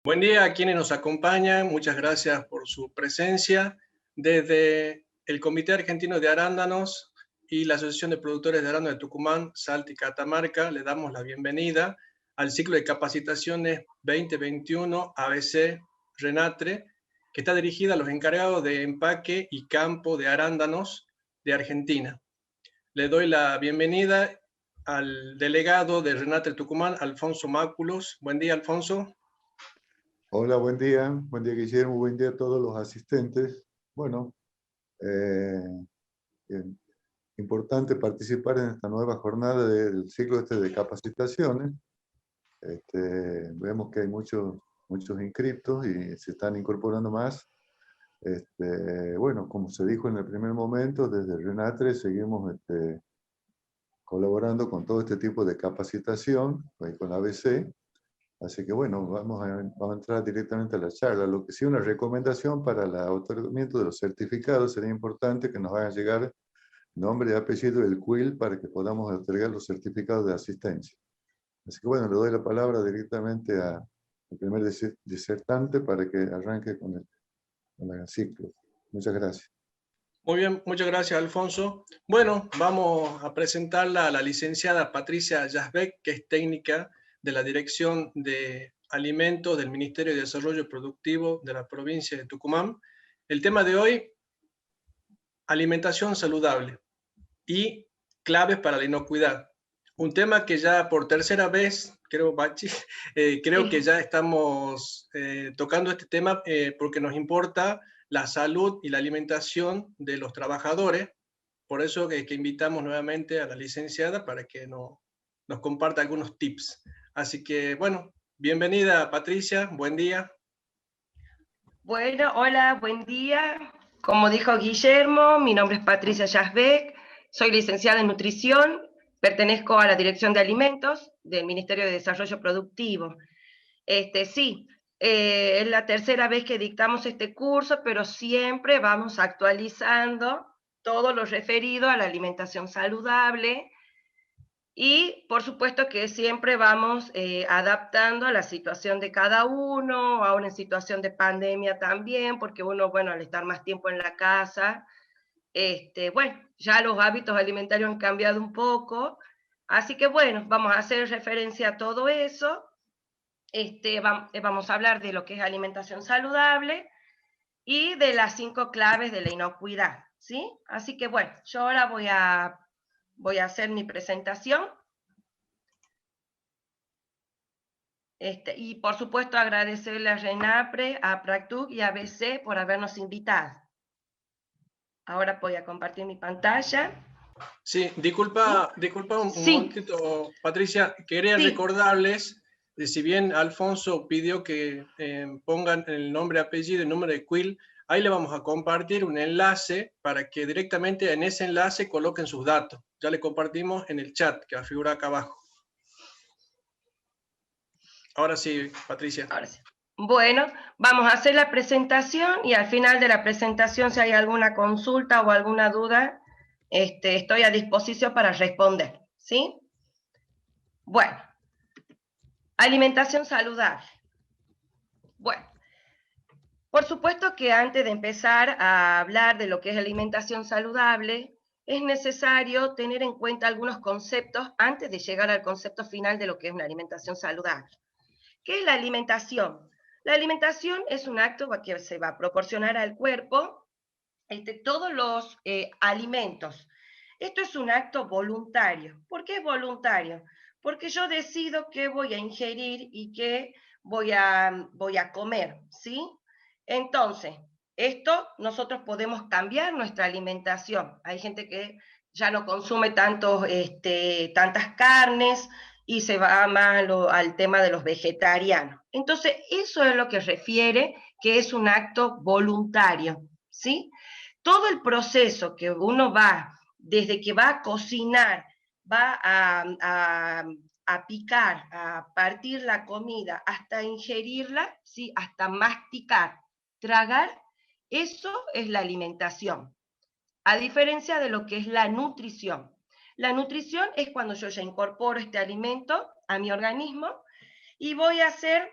Buen día a quienes nos acompañan, muchas gracias por su presencia. Desde el Comité Argentino de Arándanos y la Asociación de Productores de Arándano de Tucumán, Salta y Catamarca, le damos la bienvenida al ciclo de capacitaciones 2021 ABC RENATRE, que está dirigida a los encargados de empaque y campo de arándanos de Argentina. Le doy la bienvenida al delegado de RENATRE Tucumán, Alfonso Máculos. Buen día, Alfonso. Hola, buen día Guillermo, buen día a todos los asistentes. Bueno, eh, importante participar en esta nueva jornada del ciclo de capacitaciones. Vemos que hay muchos inscriptos y se están incorporando más. Bueno, como se dijo en el primer momento, desde RENATRE seguimos colaborando con todo este tipo de capacitación, con la ABC. Así que bueno, vamos a entrar directamente a la charla. Lo que sí, una recomendación para el otorgamiento de los certificados, sería importante que nos hagan llegar nombre y apellido del CUIL para que podamos otorgar los certificados de asistencia. Así que bueno, le doy la palabra directamente al primer disertante para que arranque con el ciclo. Muchas gracias. Muy bien, muchas gracias, Alfonso. Bueno, vamos a presentarla a la licenciada Patricia Yazbek, que es técnica de la Dirección de Alimentos del Ministerio de Desarrollo Productivo de la provincia de Tucumán. El tema de hoy, alimentación saludable y claves para la inocuidad. Un tema que ya por tercera vez, creo, Bachi, creo que ya estamos tocando este tema porque nos importa la salud y la alimentación de los trabajadores. Por eso que invitamos nuevamente a la licenciada para que nos comparta algunos tips. Así que, bueno, bienvenida Patricia, buen día. Bueno, hola, buen día. Como dijo Guillermo, mi nombre es Patricia Yazbek, soy licenciada en nutrición, pertenezco a la Dirección de Alimentos del Ministerio de Desarrollo Productivo. Sí, es la tercera vez que dictamos este curso, pero siempre vamos actualizando todo lo referido a la alimentación saludable y por supuesto que siempre vamos adaptando a la situación de cada uno, ahora en situación de pandemia también, porque uno, bueno, al estar más tiempo en la casa, bueno, ya los hábitos alimentarios han cambiado un poco, así que bueno, vamos a hacer referencia a todo eso. Vamos a hablar de lo que es alimentación saludable y de las 5 claves de la inocuidad, ¿sí? Así que bueno, yo ahora voy a hacer mi presentación. Y por supuesto agradecerle a RENATRE, a Practuc y a ABC por habernos invitado. Ahora voy a compartir mi pantalla. Sí, disculpa un momentito, Patricia. Quería recordarles, si bien Alfonso pidió que pongan el nombre, apellido y número de CUIL, ahí le vamos a compartir un enlace para que directamente en ese enlace coloquen sus datos. Ya le compartimos en el chat que figura acá abajo. Ahora sí, Patricia. Ahora sí. Bueno, vamos a hacer la presentación y al final de la presentación, si hay alguna consulta o alguna duda, estoy a disposición para responder, ¿sí? Bueno, alimentación saludable. Bueno, por supuesto que antes de empezar a hablar de lo que es alimentación saludable, es necesario tener en cuenta algunos conceptos antes de llegar al concepto final de lo que es una alimentación saludable. ¿Qué es la alimentación? La alimentación es un acto que se va a proporcionar al cuerpo todos los alimentos. Esto es un acto voluntario. ¿Por qué es voluntario? Porque yo decido qué voy a ingerir y qué voy a comer, ¿sí? Entonces, esto nosotros podemos cambiar nuestra alimentación. Hay gente que ya no consume tantas carnes y se va más al tema de los vegetarianos. Entonces, eso es lo que refiere que es un acto voluntario, ¿sí? Todo el proceso que uno va, desde que va a cocinar, va a picar, a partir la comida, hasta ingerirla, ¿sí? Hasta masticar, tragar, eso es la alimentación. A diferencia de lo que es la nutrición. La nutrición es cuando yo ya incorporo este alimento a mi organismo y voy a hacer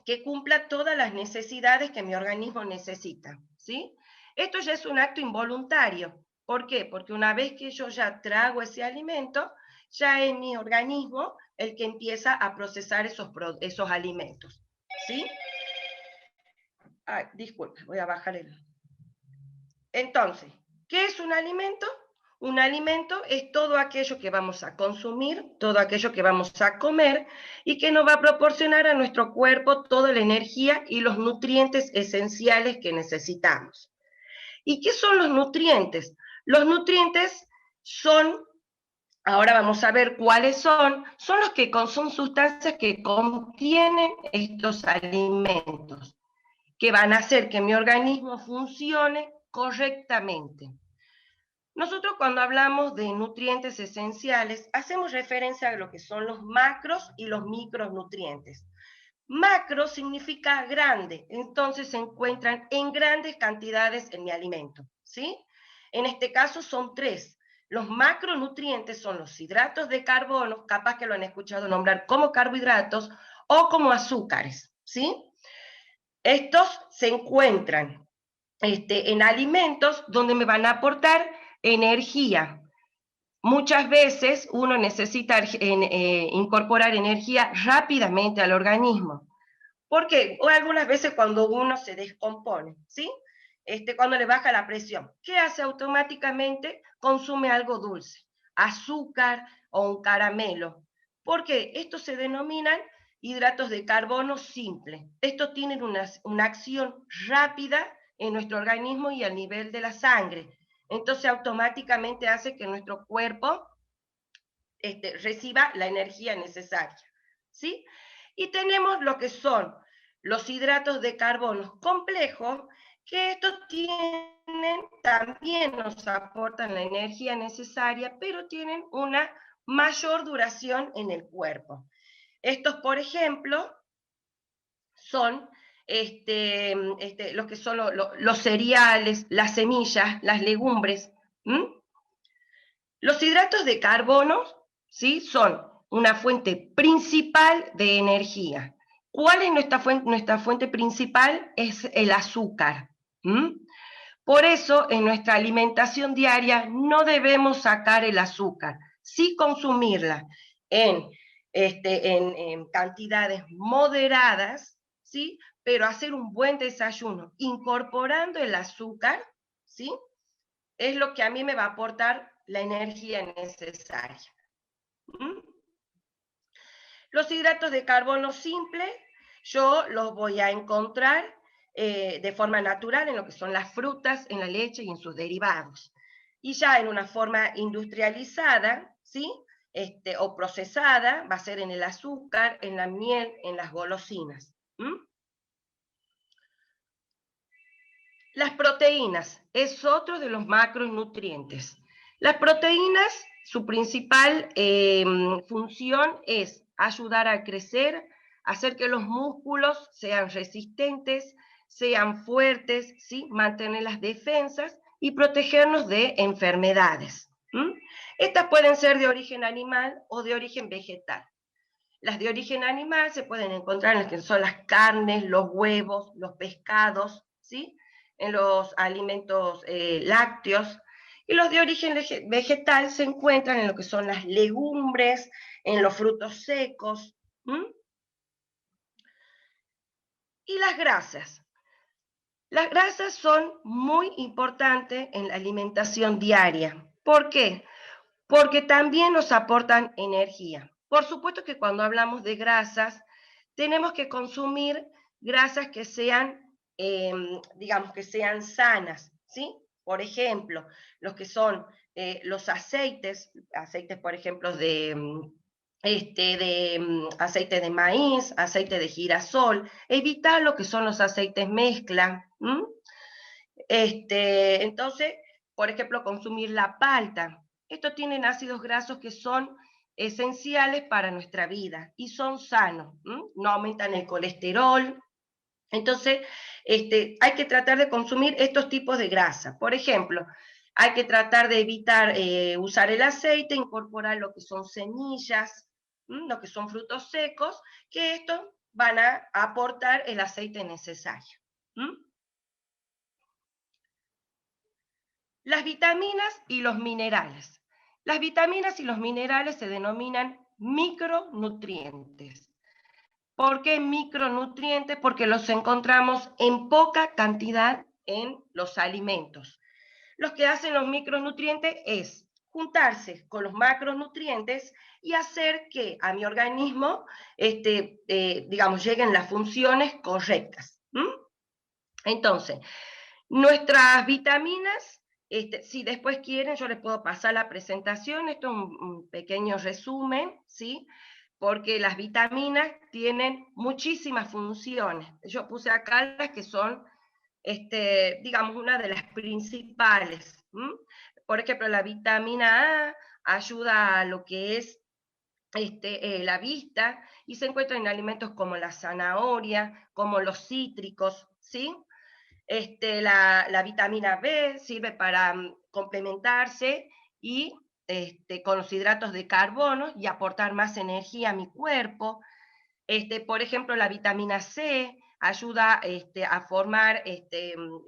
que cumpla todas las necesidades que mi organismo necesita, ¿sí? Esto ya es un acto involuntario. ¿Por qué? Porque una vez que yo ya trago ese alimento, ya es mi organismo el que empieza a procesar esos alimentos, ¿sí? Ay, disculpe, voy a bajar el... Entonces, ¿qué es un alimento? Un alimento es todo aquello que vamos a consumir, todo aquello que vamos a comer y que nos va a proporcionar a nuestro cuerpo toda la energía y los nutrientes esenciales que necesitamos. ¿Y qué son los nutrientes? Los nutrientes son, ahora vamos a ver cuáles son los que son sustancias que contienen estos alimentos, que van a hacer que mi organismo funcione correctamente. Nosotros cuando hablamos de nutrientes esenciales, hacemos referencia a lo que son los macros y los micronutrientes. Macro significa grande, entonces se encuentran en grandes cantidades en mi alimento, ¿sí? En este caso son 3. Los macronutrientes son los hidratos de carbono, capaz que lo han escuchado nombrar como carbohidratos o como azúcares, ¿sí? Estos se encuentran en alimentos donde me van a aportar energía. Muchas veces uno necesita incorporar energía rápidamente al organismo. ¿Por qué? O algunas veces cuando uno se descompone, ¿sí? Cuando le baja la presión. ¿Qué hace automáticamente? Consume algo dulce, azúcar o un caramelo. ¿Por qué? Estos se denominan hidratos de carbono simple. Estos tienen una acción rápida en nuestro organismo y a nivel de la sangre. Entonces automáticamente hace que nuestro cuerpo reciba la energía necesaria, ¿sí? Y tenemos lo que son los hidratos de carbono complejos, que estos también nos aportan la energía necesaria, pero tienen una mayor duración en el cuerpo. Estos, por ejemplo, son los que son los cereales, las semillas, las legumbres. Los hidratos de carbono, ¿sí?, son una fuente principal de energía. ¿Cuál es nuestra fuente principal? Es el azúcar. Por eso, en nuestra alimentación diaria no debemos sacar el azúcar, sí consumirla en cantidades moderadas, ¿sí?, pero hacer un buen desayuno incorporando el azúcar, ¿sí?, es lo que a mí me va a aportar la energía necesaria. Los hidratos de carbono simple, yo los voy a encontrar de forma natural en lo que son las frutas, en la leche y en sus derivados. Y ya en una forma industrializada, ¿sí?, o procesada, va a ser en el azúcar, en la miel, en las golosinas. Las proteínas es otro de los macronutrientes. Las proteínas, su principal función es ayudar a crecer, hacer que los músculos sean resistentes, sean fuertes, ¿sí?, mantener las defensas y protegernos de enfermedades. Estas pueden ser de origen animal o de origen vegetal. Las de origen animal se pueden encontrar en las que son las carnes, los huevos, los pescados, ¿sí?, en los alimentos lácteos, y los de origen vegetal se encuentran en lo que son las legumbres, en los frutos secos. Y las grasas. Las grasas son muy importantes en la alimentación diaria. ¿Por qué? Porque también nos aportan energía. Por supuesto que cuando hablamos de grasas, tenemos que consumir grasas que sean digamos, que sean sanas, ¿sí? Por ejemplo, los que son los aceites, por ejemplo, aceite de maíz, aceite de girasol, evitar lo que son los aceites mezcla. Entonces, por ejemplo, consumir la palta. Estos tienen ácidos grasos que son esenciales para nuestra vida y son sanos, no aumentan el colesterol. Entonces, hay que tratar de consumir estos tipos de grasa. Por ejemplo, hay que tratar de evitar usar el aceite, incorporar lo que son semillas, lo que son frutos secos, que estos van a aportar el aceite necesario. Las vitaminas y los minerales. Las vitaminas y los minerales se denominan micronutrientes. ¿Por qué micronutrientes? Porque los encontramos en poca cantidad en los alimentos. Lo que hacen los micronutrientes es juntarse con los macronutrientes y hacer que a mi organismo, digamos, lleguen las funciones correctas. Entonces, nuestras vitaminas, si después quieren, yo les puedo pasar la presentación, esto es un pequeño resumen, ¿sí? Porque las vitaminas tienen muchísimas funciones. Yo puse acá las que son, digamos, una de las principales. Por ejemplo, la vitamina A ayuda a lo que es la vista, y se encuentra en alimentos como la zanahoria, como los cítricos, ¿sí? La vitamina B sirve para complementarse y con los hidratos de carbono y aportar más energía a mi cuerpo. Por ejemplo, la vitamina C ayuda a formar,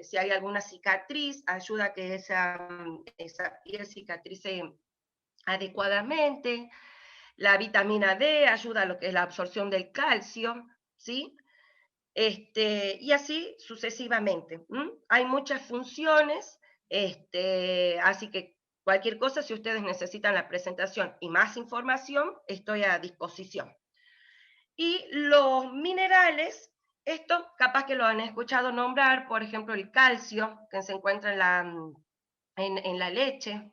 si hay alguna cicatriz, ayuda a que esa piel cicatrice adecuadamente. La vitamina D ayuda a lo que es la absorción del calcio, ¿sí? Y así sucesivamente. Hay muchas funciones, así que cualquier cosa, si ustedes necesitan la presentación y más información, estoy a disposición. Y los minerales, esto capaz que lo han escuchado nombrar, por ejemplo, el calcio, que se encuentra en la leche.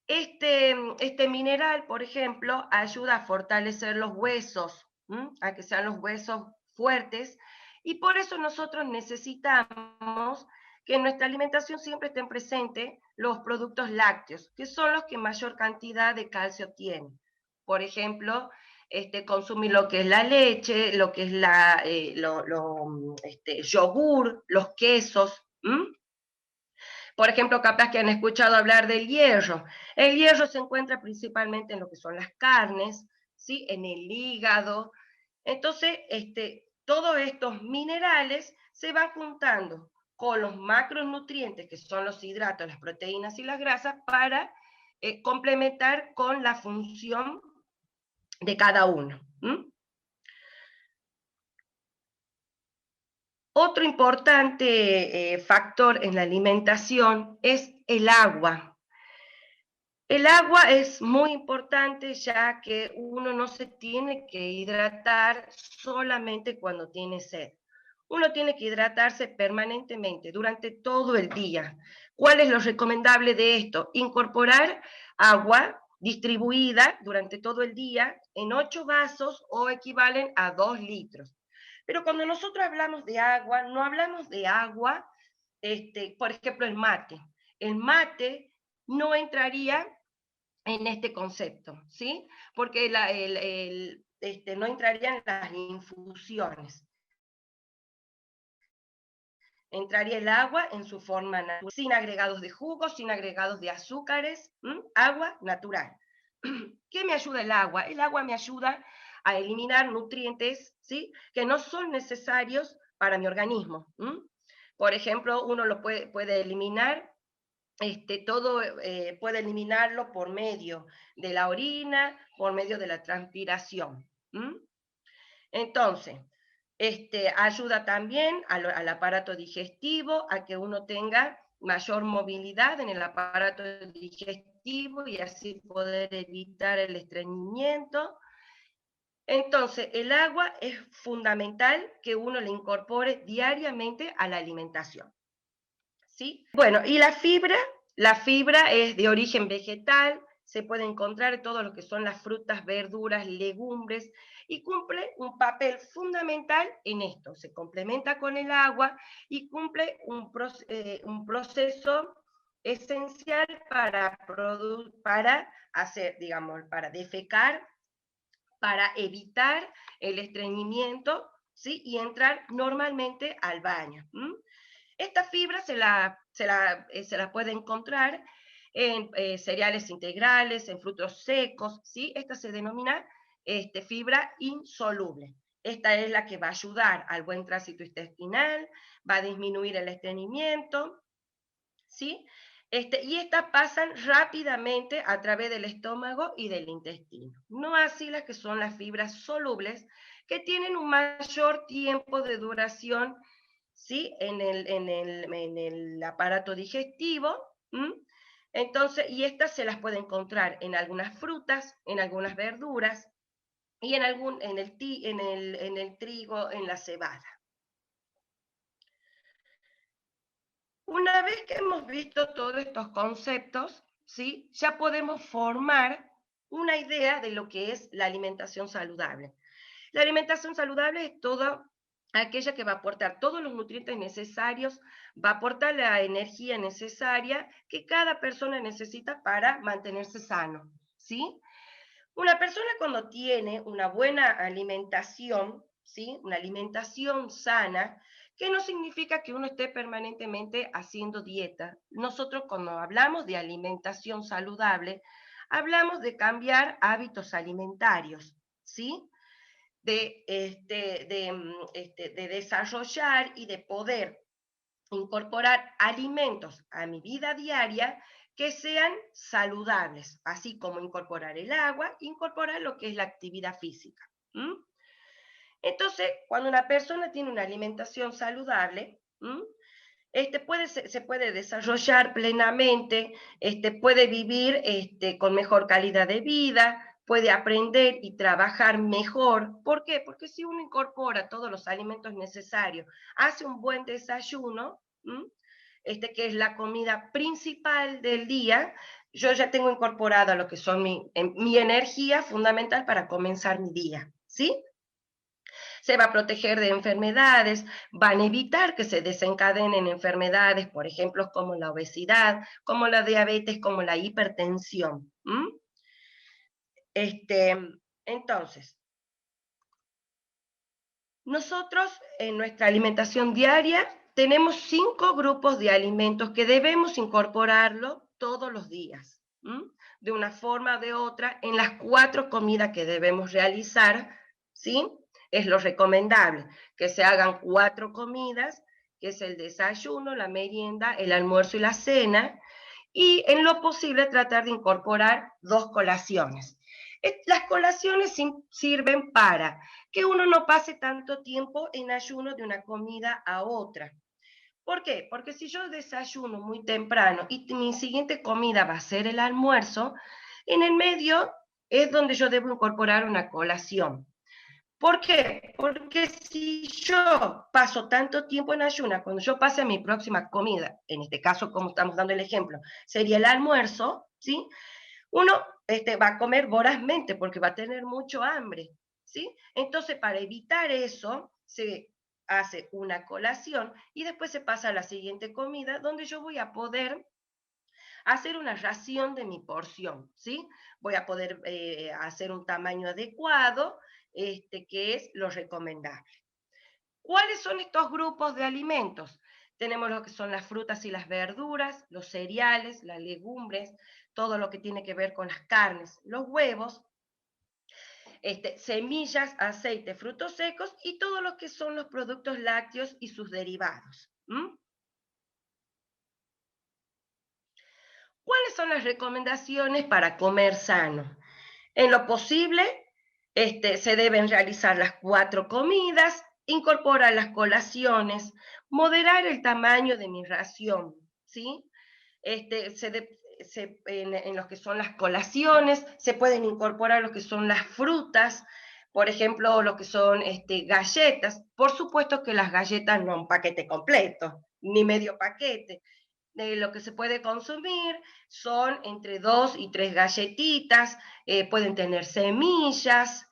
Este mineral, por ejemplo, ayuda a fortalecer los huesos, a que sean los huesos fuertes, y por eso nosotros necesitamos que en nuestra alimentación siempre estén presentes los productos lácteos, que son los que mayor cantidad de calcio tienen. Por ejemplo, consumir lo que es la leche, lo que es yogur, los quesos. Por ejemplo, capaz que han escuchado hablar del hierro. El hierro se encuentra principalmente en lo que son las carnes, ¿sí? En el hígado. Entonces, todos estos minerales se van juntando con los macronutrientes, que son los hidratos, las proteínas y las grasas, para complementar con la función de cada uno. Otro importante factor en la alimentación es el agua. El agua es muy importante, ya que uno no se tiene que hidratar solamente cuando tiene sed. Uno tiene que hidratarse permanentemente durante todo el día. ¿Cuál es lo recomendable de esto? Incorporar agua distribuida durante todo el día en 8 vasos o equivalen a 2 litros. Pero cuando nosotros hablamos de agua, no hablamos de agua, por ejemplo, el mate. El mate no entraría en este concepto, ¿sí? Porque no entrarían las infusiones. Entraría el agua en su forma natural, sin agregados de jugos, sin agregados de azúcares, agua natural. ¿Qué me ayuda el agua? El agua me ayuda a eliminar nutrientes, ¿sí? Que no son necesarios para mi organismo. Por ejemplo, uno lo puede eliminar, puede eliminarlo por medio de la orina, por medio de la transpiración. Entonces, ayuda también al aparato digestivo, a que uno tenga mayor movilidad en el aparato digestivo y así poder evitar el estreñimiento. Entonces, el agua es fundamental que uno le incorpore diariamente a la alimentación. ¿Sí? Bueno, y la fibra es de origen vegetal, se puede encontrar en todo lo que son las frutas, verduras, legumbres, y cumple un papel fundamental en esto. Se complementa con el agua y cumple un proceso esencial para hacer, digamos, para defecar, para evitar el estreñimiento, ¿sí? Y entrar normalmente al baño. Esta fibra se la puede encontrar en cereales integrales, en frutos secos, ¿sí? Esta se denomina fibra insoluble. Esta es la que va a ayudar al buen tránsito intestinal, va a disminuir el estreñimiento, ¿sí? Y estas pasan rápidamente a través del estómago y del intestino. No así las que son las fibras solubles, que tienen un mayor tiempo de duración, ¿sí? en el aparato digestivo. Entonces, y estas se las puede encontrar en algunas frutas, en algunas verduras, y en el trigo, en la cebada. Una vez que hemos visto todos estos conceptos, ¿sí? Ya podemos formar una idea de lo que es la alimentación saludable. La alimentación saludable es toda aquella que va a aportar todos los nutrientes necesarios, va a aportar la energía necesaria que cada persona necesita para mantenerse sano, ¿sí? Una persona cuando tiene una buena alimentación, ¿sí? Una alimentación sana, que no significa que uno esté permanentemente haciendo dieta. Nosotros cuando hablamos de alimentación saludable, hablamos de cambiar hábitos alimentarios, ¿sí? De desarrollar y de poder incorporar alimentos a mi vida diaria que sean saludables, así como incorporar el agua, incorporar lo que es la actividad física. Entonces, cuando una persona tiene una alimentación saludable, se puede desarrollar plenamente, puede vivir con mejor calidad de vida, puede aprender y trabajar mejor. ¿Por qué? Porque si uno incorpora todos los alimentos necesarios, hace un buen desayuno, que es la comida principal del día, yo ya tengo incorporada lo que son mi energía fundamental para comenzar mi día, ¿sí? Se va a proteger de enfermedades, van a evitar que se desencadenen enfermedades, por ejemplo, como la obesidad, como la diabetes, como la hipertensión. Entonces, nosotros en nuestra alimentación diaria tenemos 5 grupos de alimentos que debemos incorporarlo todos los días, de una forma o de otra, en las 4 comidas que debemos realizar, ¿sí? Es lo recomendable, que se hagan 4 comidas, que es el desayuno, la merienda, el almuerzo y la cena, y en lo posible tratar de incorporar 2 colaciones. Las colaciones sirven para que uno no pase tanto tiempo en ayuno de una comida a otra. ¿Por qué? Porque si yo desayuno muy temprano y mi siguiente comida va a ser el almuerzo, en el medio es donde yo debo incorporar una colación. ¿Por qué? Porque si yo paso tanto tiempo en ayuna, cuando yo pase a mi próxima comida, en este caso, como estamos dando el ejemplo, sería el almuerzo, ¿sí? Uno va a comer vorazmente porque va a tener mucho hambre, ¿sí? Entonces, para evitar eso, se hace una colación y después se pasa a la siguiente comida, donde yo voy a poder hacer una ración de mi porción, ¿sí? Voy a poder hacer un tamaño adecuado, que es lo recomendable. ¿Cuáles son estos grupos de alimentos? Tenemos lo que son las frutas y las verduras, los cereales, las legumbres, todo lo que tiene que ver con las carnes, los huevos, semillas, aceite, frutos secos y todo lo que son los productos lácteos y sus derivados. ¿Cuáles son las recomendaciones para comer sano? En lo posible, se deben realizar las 4 comidas, incorporar las colaciones, moderar el tamaño de mi ración, ¿sí? En lo que son las colaciones, se pueden incorporar lo que son las frutas, por ejemplo, lo que son galletas. Por supuesto que las galletas no un paquete completo, ni medio paquete. Lo que se puede consumir son entre 2 y 3 galletitas, pueden tener semillas,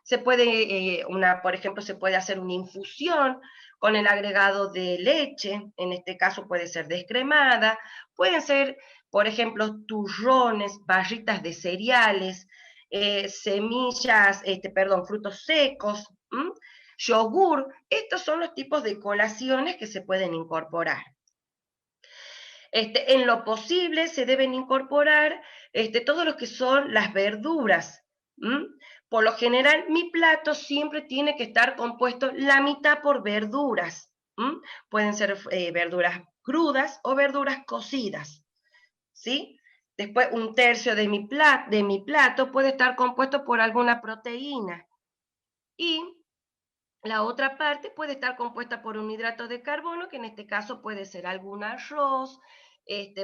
se puede, por ejemplo, se puede hacer una infusión con el agregado de leche, en este caso puede ser descremada, pueden ser, por ejemplo, turrones, barritas de cereales, semillas, frutos secos, yogur. Estos son los tipos de colaciones que se pueden incorporar. En lo posible se deben incorporar todo lo que son las verduras. por lo general, mi plato siempre tiene que estar compuesto la mitad por verduras. Pueden ser verduras crudas o verduras cocidas, ¿sí? Después, un tercio de mi plato puede estar compuesto por alguna proteína. Y la otra parte puede estar compuesta por un hidrato de carbono, que en este caso puede ser algún arroz,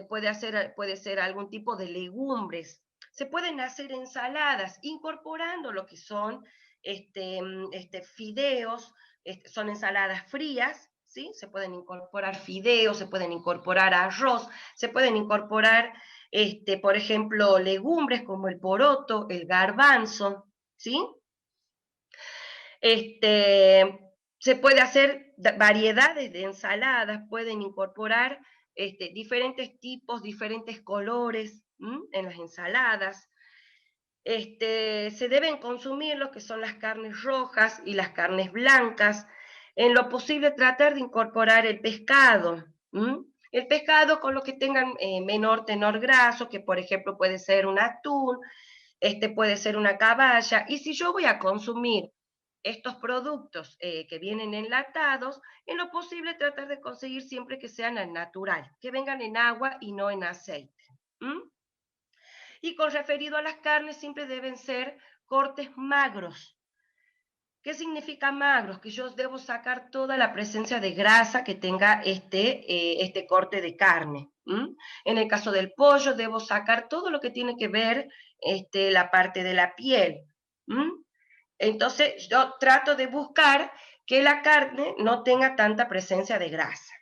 puede ser algún tipo de legumbres. Se pueden hacer ensaladas incorporando lo que son fideos, son ensaladas frías, ¿sí? Se pueden incorporar fideos, se pueden incorporar arroz, se pueden incorporar, por ejemplo, legumbres como el poroto, el garbanzo, ¿sí? Se puede hacer variedades de ensaladas, pueden incorporar diferentes tipos, diferentes colores en las ensaladas. Se deben consumir lo que son las carnes rojas y las carnes blancas. En lo posible tratar de incorporar el pescado. El pescado con lo que tengan menor tenor graso, que por ejemplo puede ser un atún, puede ser una caballa. Y si yo voy a consumir estos productos que vienen enlatados, en lo posible tratar de conseguir siempre que sean al natural, que vengan en agua y no en aceite. Y con referido a las carnes, siempre deben ser cortes magros. ¿Qué significa magros? Que yo debo sacar toda la presencia de grasa que tenga este corte de carne. En el caso del pollo, debo sacar todo lo que tiene que ver la parte de la piel. Entonces, yo trato de buscar que la carne no tenga tanta presencia de grasa.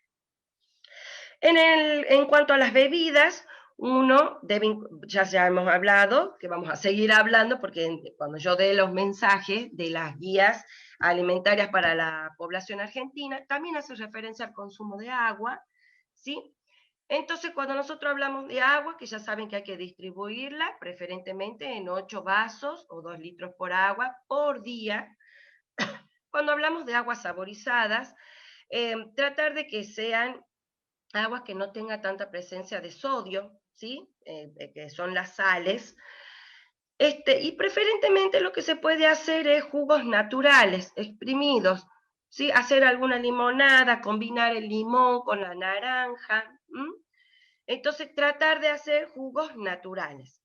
En cuanto a las bebidas, uno debe, ya hemos hablado, que vamos a seguir hablando, porque cuando yo dé los mensajes de las guías alimentarias para la población argentina, también hace referencia al consumo de agua, ¿sí? Entonces, cuando nosotros hablamos de agua, que ya saben que hay que distribuirla, preferentemente en 8 vasos o 2 litros por agua por día. Cuando hablamos de aguas saborizadas, tratar de que sean aguas que no tengan tanta presencia de sodio, ¿sí? Que son las sales. Y preferentemente lo que se puede hacer es jugos naturales, exprimidos, ¿sí? Hacer alguna limonada, combinar el limón con la naranja. Entonces, tratar de hacer jugos naturales.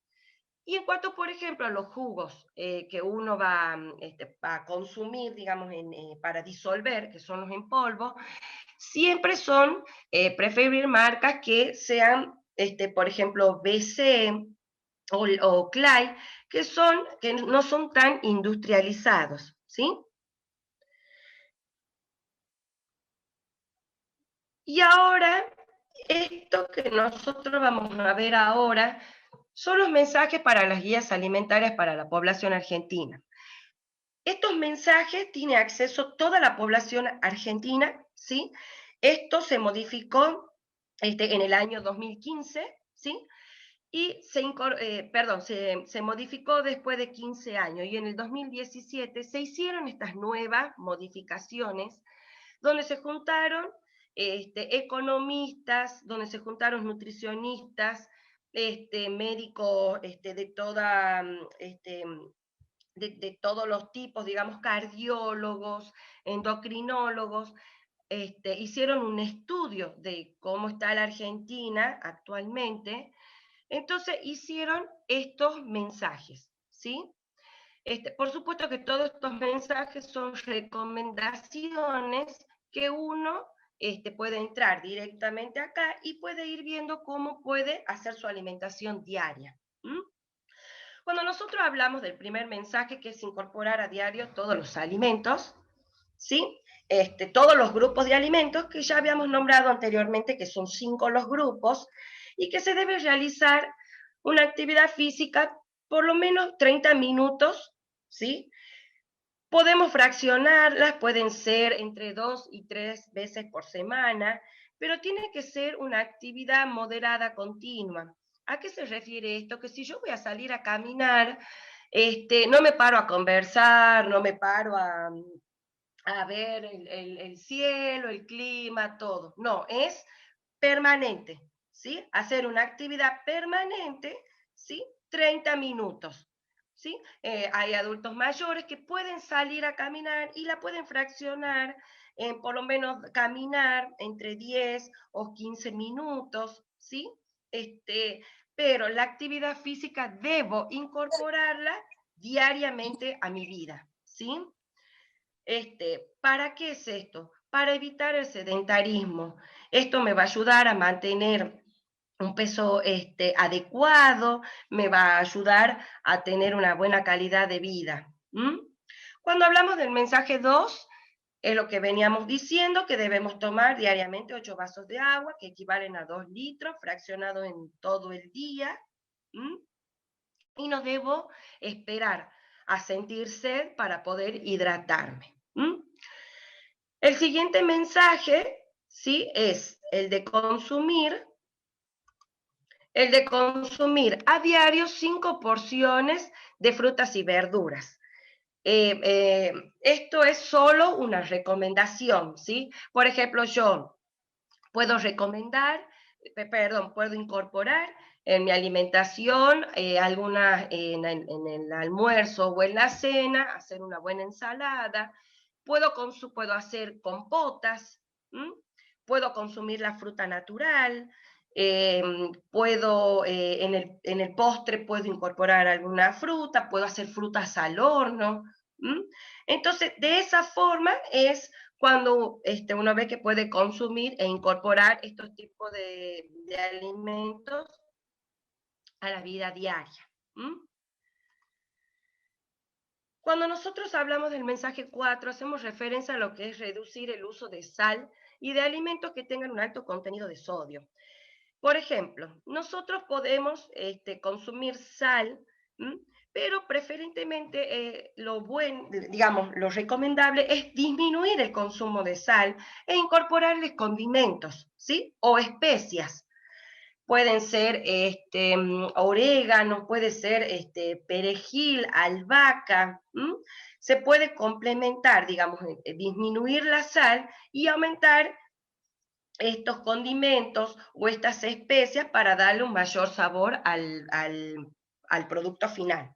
Y en cuanto, por ejemplo, a los jugos que uno va a consumir, digamos, para disolver, que son los en polvo, siempre son preferir marcas que sean, por ejemplo, BC o Clay, que no son tan industrializados, ¿sí? Y ahora, esto que nosotros vamos a ver ahora son los mensajes para las guías alimentarias para la población argentina. Estos mensajes tiene acceso toda la población argentina, ¿sí? Esto se modificó en el año 2015, ¿sí? Y se modificó después de 15 años, y en el 2017 se hicieron estas nuevas modificaciones, donde se juntaron economistas, donde se juntaron nutricionistas, médicos de todos los tipos, digamos, cardiólogos, endocrinólogos, hicieron un estudio de cómo está la Argentina actualmente. Entonces hicieron estos mensajes, ¿sí? Por supuesto que todos estos mensajes son recomendaciones que uno puede entrar directamente acá y puede ir viendo cómo puede hacer su alimentación diaria. Cuando nosotros hablamos del primer mensaje, que es incorporar a diario todos los alimentos, ¿sí? Todos los grupos de alimentos que ya habíamos nombrado anteriormente, que son 5 los grupos, y que se debe realizar una actividad física por lo menos 30 minutos, ¿sí? Podemos fraccionarlas, pueden ser entre 2 y 3 veces por semana, pero tiene que ser una actividad moderada continua. ¿A qué se refiere esto? Que si yo voy a salir a caminar, no me paro a conversar, no me paro a ver el cielo, el clima, todo. No, es permanente, ¿sí? Hacer una actividad permanente, ¿sí? 30 minutos. ¿sí? Hay adultos mayores que pueden salir a caminar y la pueden fraccionar en por lo menos caminar entre 10 o 15 minutos, ¿sí? Pero la actividad física debo incorporarla diariamente a mi vida, ¿sí? ¿Para qué es esto? Para evitar el sedentarismo. Esto me va a ayudar a mantener un peso adecuado, me va a ayudar a tener una buena calidad de vida. Cuando hablamos del mensaje 2, es lo que veníamos diciendo, que debemos tomar diariamente 8 vasos de agua, que equivalen a 2 litros, fraccionado en todo el día. Y no debo esperar a sentir sed para poder hidratarme. El siguiente mensaje, ¿sí? Es el de consumir a diario 5 porciones de frutas y verduras. Esto es solo una recomendación, ¿sí? Por ejemplo, yo puedo puedo incorporar en mi alimentación algunas en el almuerzo o en la cena, hacer una buena ensalada, puedo hacer compotas, puedo consumir la fruta natural, en el postre puedo incorporar alguna fruta, puedo hacer frutas al horno. Entonces, de esa forma es cuando uno ve que puede consumir e incorporar estos tipos de alimentos a la vida diaria. Cuando nosotros hablamos del mensaje 4, hacemos referencia a lo que es reducir el uso de sal y de alimentos que tengan un alto contenido de sodio. Por ejemplo, nosotros podemos consumir sal, pero preferentemente lo recomendable es disminuir el consumo de sal e incorporarles condimentos, ¿sí? O especias. Pueden ser orégano, puede ser perejil, albahaca. Se puede complementar, disminuir la sal y aumentar estos condimentos o estas especias para darle un mayor sabor al producto final.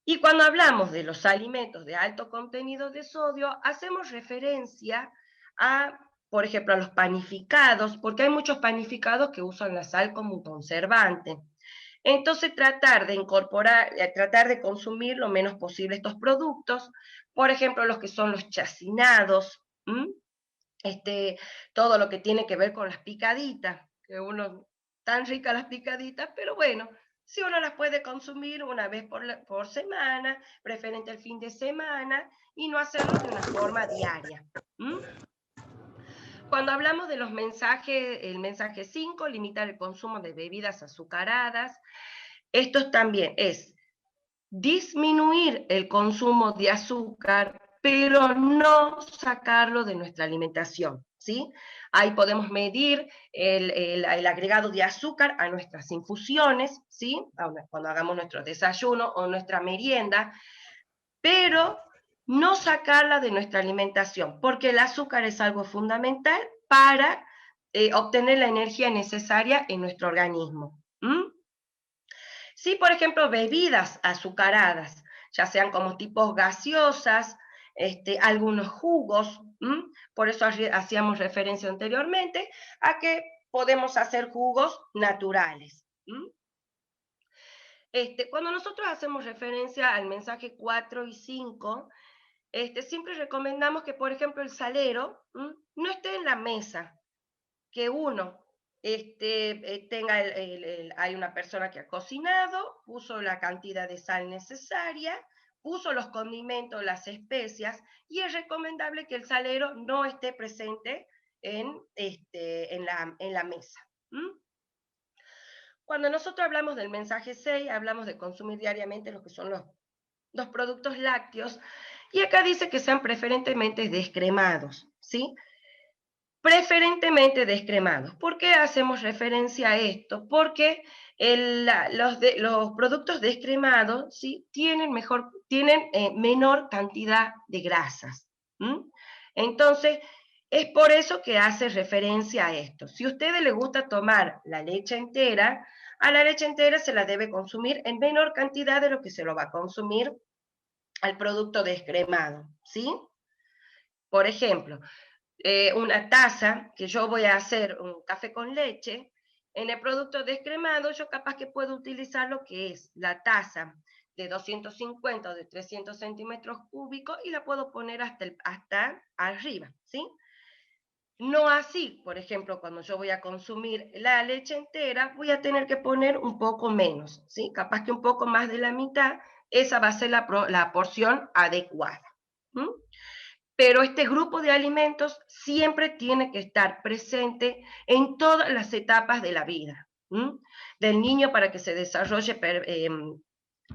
Y cuando hablamos de los alimentos de alto contenido de sodio, hacemos referencia a, por ejemplo, a los panificados, porque hay muchos panificados que usan la sal como un conservante. Entonces, tratar de consumir lo menos posible estos productos, por ejemplo, los que son los chacinados, todo lo que tiene que ver con las picaditas, tan ricas las picaditas, pero bueno, si uno las puede consumir una vez por semana, preferente el fin de semana, y no hacerlo de una forma diaria. Cuando hablamos de los mensajes, el mensaje 5, limitar el consumo de bebidas azucaradas, esto también es disminuir el consumo de azúcar, pero no sacarlo de nuestra alimentación, ¿sí? Ahí podemos medir el agregado de azúcar a nuestras infusiones, ¿sí? Cuando hagamos nuestro desayuno o nuestra merienda, pero no sacarla de nuestra alimentación, porque el azúcar es algo fundamental para obtener la energía necesaria en nuestro organismo. Sí, por ejemplo, bebidas azucaradas, ya sean como tipos gaseosas, algunos jugos, por eso hacíamos referencia anteriormente a que podemos hacer jugos naturales. Cuando nosotros hacemos referencia al mensaje 4 y 5, siempre recomendamos que, por ejemplo, el salero no esté en la mesa, que uno hay una persona que ha cocinado, puso la cantidad de sal necesaria, puso los condimentos, las especias, y es recomendable que el salero no esté presente en la mesa. Cuando nosotros hablamos del mensaje 6, hablamos de consumir diariamente lo que son los productos lácteos, y acá dice que sean preferentemente descremados, ¿sí? Preferentemente descremados. ¿Por qué hacemos referencia a esto? Porque los productos descremados, ¿sí? tienen menor cantidad de grasas. Entonces, Es por eso que hace referencia a esto. Si a ustedes les gusta tomar la leche entera, a la leche entera se la debe consumir en menor cantidad de lo que se lo va a consumir al producto descremado, ¿sí? Por ejemplo, una taza que yo voy a hacer un café con leche, en el producto descremado yo capaz que puedo utilizar lo que es la taza de 250 o de 300 centímetros cúbicos y la puedo poner hasta arriba, ¿sí? No así, por ejemplo, cuando yo voy a consumir la leche entera, voy a tener que poner un poco menos, ¿sí? Capaz que un poco más de la mitad, esa va a ser la porción adecuada. ¿Mm? Pero este grupo de alimentos siempre tiene que estar presente en todas las etapas de la vida. Del niño para que se desarrolle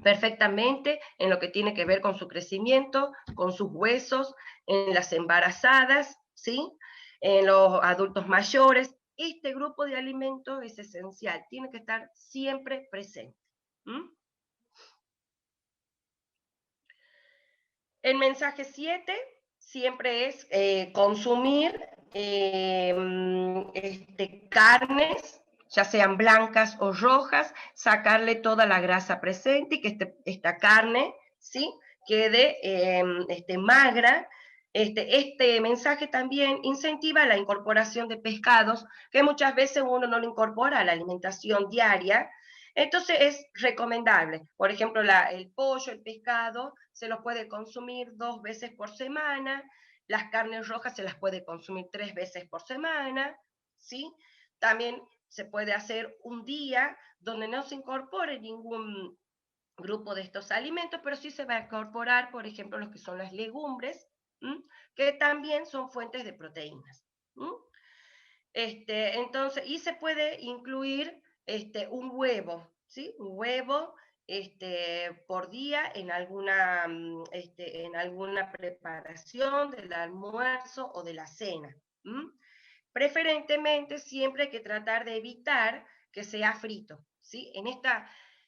perfectamente en lo que tiene que ver con su crecimiento, con sus huesos, en las embarazadas, ¿sí? En los adultos mayores. Este grupo de alimentos es esencial, tiene que estar siempre presente. El mensaje 7 siempre es consumir carnes, ya sean blancas o rojas, sacarle toda la grasa presente y que esta carne, ¿sí?, quede magra. Este mensaje también incentiva la incorporación de pescados, que muchas veces uno no lo incorpora a la alimentación diaria. Entonces es recomendable, por ejemplo, el pollo, el pescado, se los puede consumir 2 veces por semana, las carnes rojas se las puede consumir 3 veces por semana, ¿sí? También se puede hacer un día donde no se incorpore ningún grupo de estos alimentos, pero sí se va a incorporar, por ejemplo, los que son las legumbres, que también son fuentes de proteínas. Entonces, y se puede incluir un huevo, ¿sí? Un huevo por día en alguna preparación del almuerzo o de la cena. Preferentemente siempre hay que tratar de evitar que sea frito, ¿sí?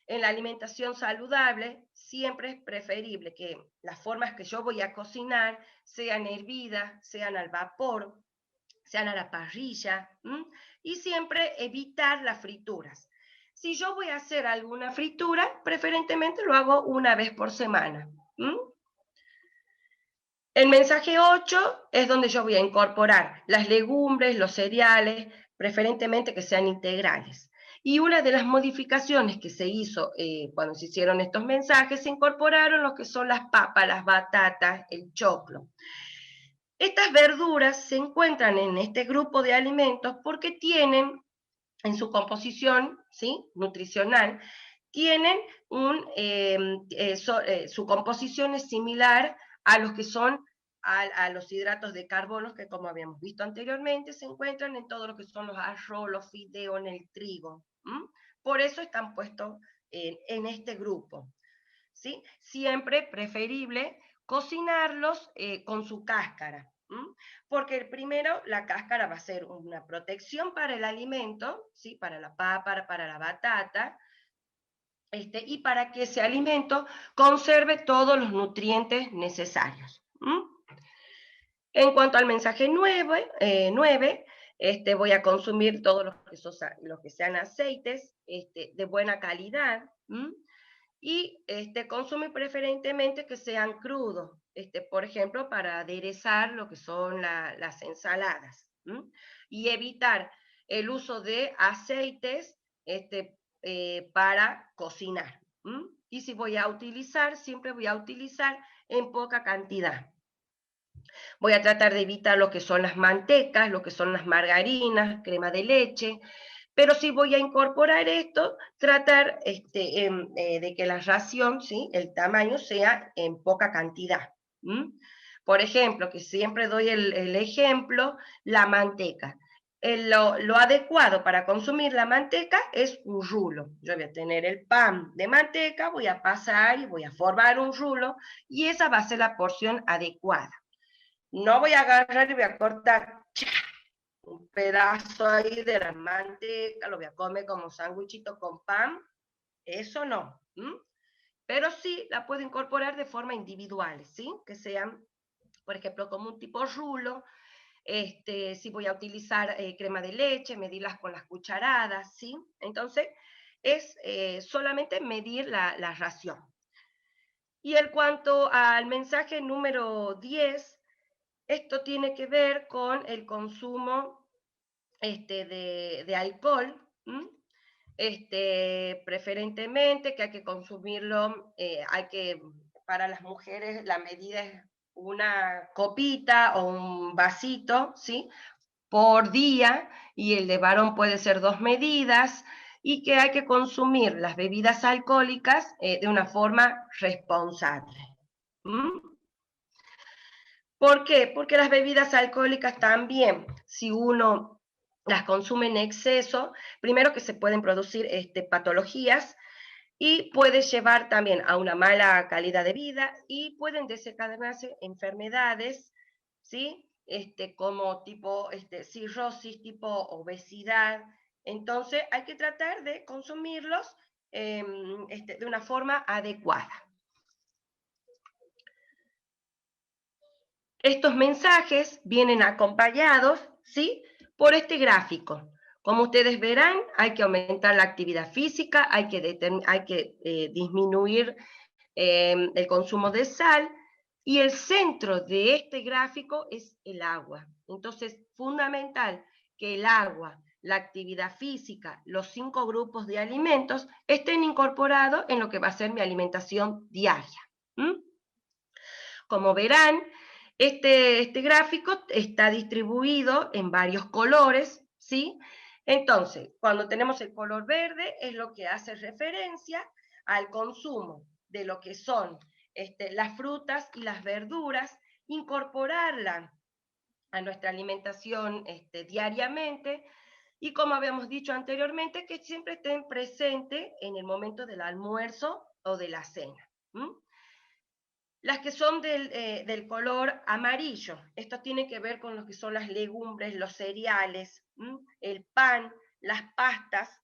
En la alimentación saludable siempre es preferible que las formas que yo voy a cocinar sean hervidas, sean al vapor, sean a la parrilla, y siempre evitar las frituras. Si yo voy a hacer alguna fritura, preferentemente lo hago una vez por semana. El mensaje 8 es donde yo voy a incorporar las legumbres, los cereales, preferentemente que sean integrales. Y una de las modificaciones que se hizo cuando se hicieron estos mensajes, se incorporaron lo que son las papas, las batatas, el choclo. Estas verduras se encuentran en este grupo de alimentos porque tienen en su composición, ¿sí?, nutricional, tienen su composición es similar a los que son a los hidratos de carbono que, como habíamos visto anteriormente, se encuentran en todo lo que son los arroz, los fideos, en el trigo. Por eso están puestos en este grupo, ¿sí? Siempre preferible cocinarlos con su cáscara, porque primero la cáscara va a ser una protección para el alimento, ¿sí?, para la papa, para la batata, y para que ese alimento conserve todos los nutrientes necesarios. En cuanto al mensaje 9, voy a consumir todos los que sean aceites de buena calidad, y consume preferentemente que sean crudos, por ejemplo, para aderezar lo que son las ensaladas, y evitar el uso de aceites para cocinar. Y si voy a utilizar, siempre voy a utilizar en poca cantidad. Voy a tratar de evitar lo que son las mantecas, lo que son las margarinas, crema de leche, pero si voy a incorporar esto, tratar de que la ración, ¿sí?, el tamaño sea en poca cantidad. Por ejemplo, que siempre doy el ejemplo, la manteca. Lo adecuado para consumir la manteca es un rulo. Yo voy a tener el pan de manteca, voy a pasar y voy a formar un rulo, y esa va a ser la porción adecuada. No voy a agarrar y voy a cortar un pedazo ahí de la manteca, lo voy a comer como sándwichito con pan, eso no. Pero sí la puedo incorporar de forma individual, ¿sí? Que sean, por ejemplo, como un tipo rulo, si voy a utilizar crema de leche, medirlas con las cucharadas, ¿sí? Entonces, es solamente medir la ración. Y en cuanto al mensaje número 10, esto tiene que ver con el consumo de alcohol, preferentemente que hay que consumirlo, para las mujeres la medida es una copita o un vasito, ¿sí? Por día, y el de varón puede ser 2 medidas, y que hay que consumir las bebidas alcohólicas de una forma responsable. ¿Por qué? Porque las bebidas alcohólicas también, si uno las consume en exceso, primero que se pueden producir patologías y puede llevar también a una mala calidad de vida y pueden desencadenarse enfermedades, ¿sí? Como tipo cirrosis, tipo obesidad. Entonces hay que tratar de consumirlos de una forma adecuada. Estos mensajes vienen acompañados, ¿sí?, por este gráfico. Como ustedes verán, hay que aumentar la actividad física, hay que disminuir el consumo de sal, y el centro de este gráfico es el agua. Entonces, fundamental que el agua, la actividad física, los 5 grupos de alimentos estén incorporados en lo que va a ser mi alimentación diaria. Como verán, este gráfico está distribuido en varios colores, ¿sí? Entonces, cuando tenemos el color verde, es lo que hace referencia al consumo de lo que son las frutas y las verduras, incorporarlas a nuestra alimentación diariamente, y como habíamos dicho anteriormente, que siempre estén presentes en el momento del almuerzo o de la cena. Las que son del color amarillo, esto tiene que ver con lo que son las legumbres, los cereales, el pan, las pastas.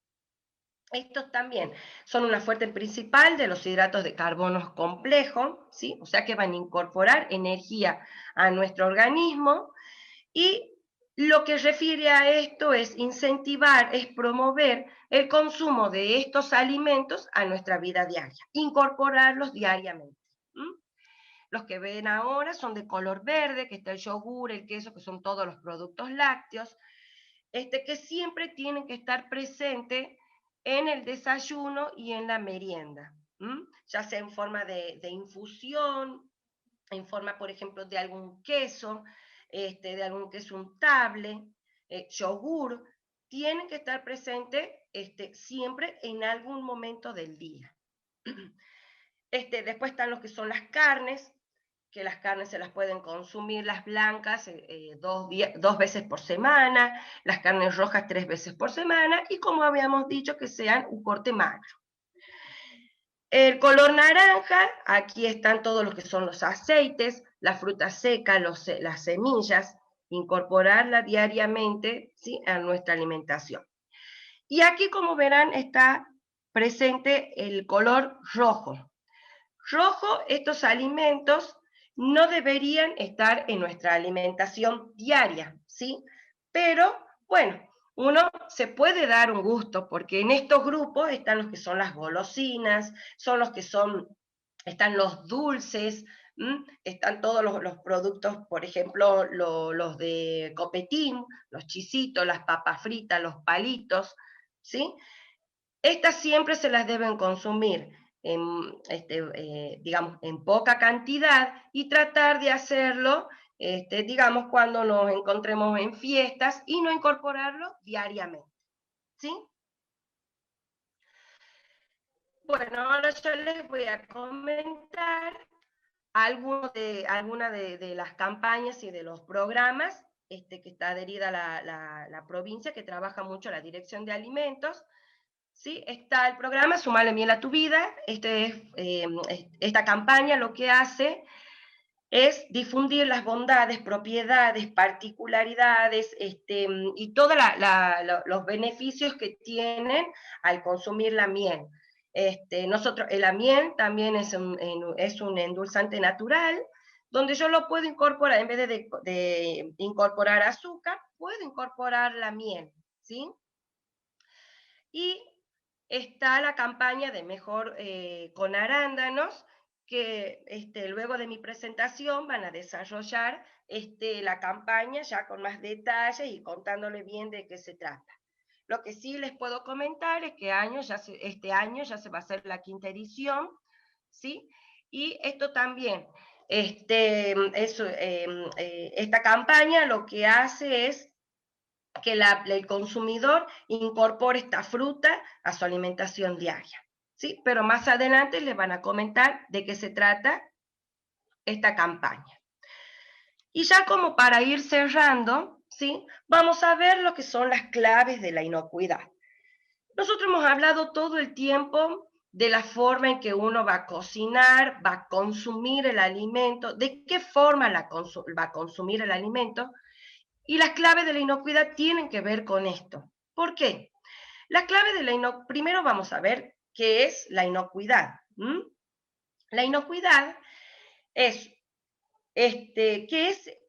Estos también son una fuente principal de los hidratos de carbono complejos, ¿sí? O sea que van a incorporar energía a nuestro organismo, y lo que refiere a esto es incentivar, es promover el consumo de estos alimentos a nuestra vida diaria, incorporarlos diariamente. Los que ven ahora son de color verde, que está el yogur, el queso, que son todos los productos lácteos, que siempre tienen que estar presentes en el desayuno y en la merienda, ya sea en forma de infusión, en forma, por ejemplo, de algún queso, de algún queso untable, yogur, tienen que estar presentes siempre en algún momento del día. Después están los que son las carnes, que las carnes se las pueden consumir, las blancas 2 veces por semana, las carnes rojas 3 veces por semana, y como habíamos dicho, que sean un corte magro. El color naranja, aquí están todos los que son los aceites, la fruta seca, las semillas, incorporarla diariamente, ¿sí?, a nuestra alimentación. Y aquí, como verán, está presente el color rojo. Rojo, estos alimentos no deberían estar en nuestra alimentación diaria, ¿sí? Pero, bueno, uno se puede dar un gusto, porque en estos grupos están los que son las golosinas, son los que están los dulces, están todos los productos, por ejemplo, los de Copetín, los chisitos, las papas fritas, los palitos, ¿sí? Estas siempre se las deben consumir digamos, en poca cantidad, y tratar de hacerlo, digamos, cuando nos encontremos en fiestas, y no incorporarlo diariamente, ¿sí? Bueno, ahora yo les voy a comentar algunas de las campañas y de los programas que está adherida a la provincia, que trabaja mucho la Dirección de Alimentos. ¿Sí? Está el programa Sumale Miel a tu Vida. Esta campaña lo que hace es difundir las bondades, propiedades, particularidades y todos los beneficios que tienen al consumir la miel. La miel también es un endulzante natural, donde yo lo puedo incorporar, en vez de incorporar azúcar, puedo incorporar la miel, ¿sí? Y está la campaña de Mejor con Arándanos, que luego de mi presentación van a desarrollar la campaña ya con más detalles y contándole bien de qué se trata. Lo que sí les puedo comentar es que este año ya se va a hacer la 5ª edición, ¿sí? Y esto también, esta campaña lo que hace es que el consumidor incorpore esta fruta a su alimentación diaria, ¿sí? Pero más adelante les van a comentar de qué se trata esta campaña. Y ya como para ir cerrando, ¿sí? Vamos a ver lo que son las claves de la inocuidad. Nosotros hemos hablado todo el tiempo de la forma en que uno va a cocinar, va a consumir el alimento, de qué forma va a consumir el alimento, y las claves de la inocuidad tienen que ver con esto. ¿Por qué? La clave de la inocuidad, primero vamos a ver qué es la inocuidad. La inocuidad es,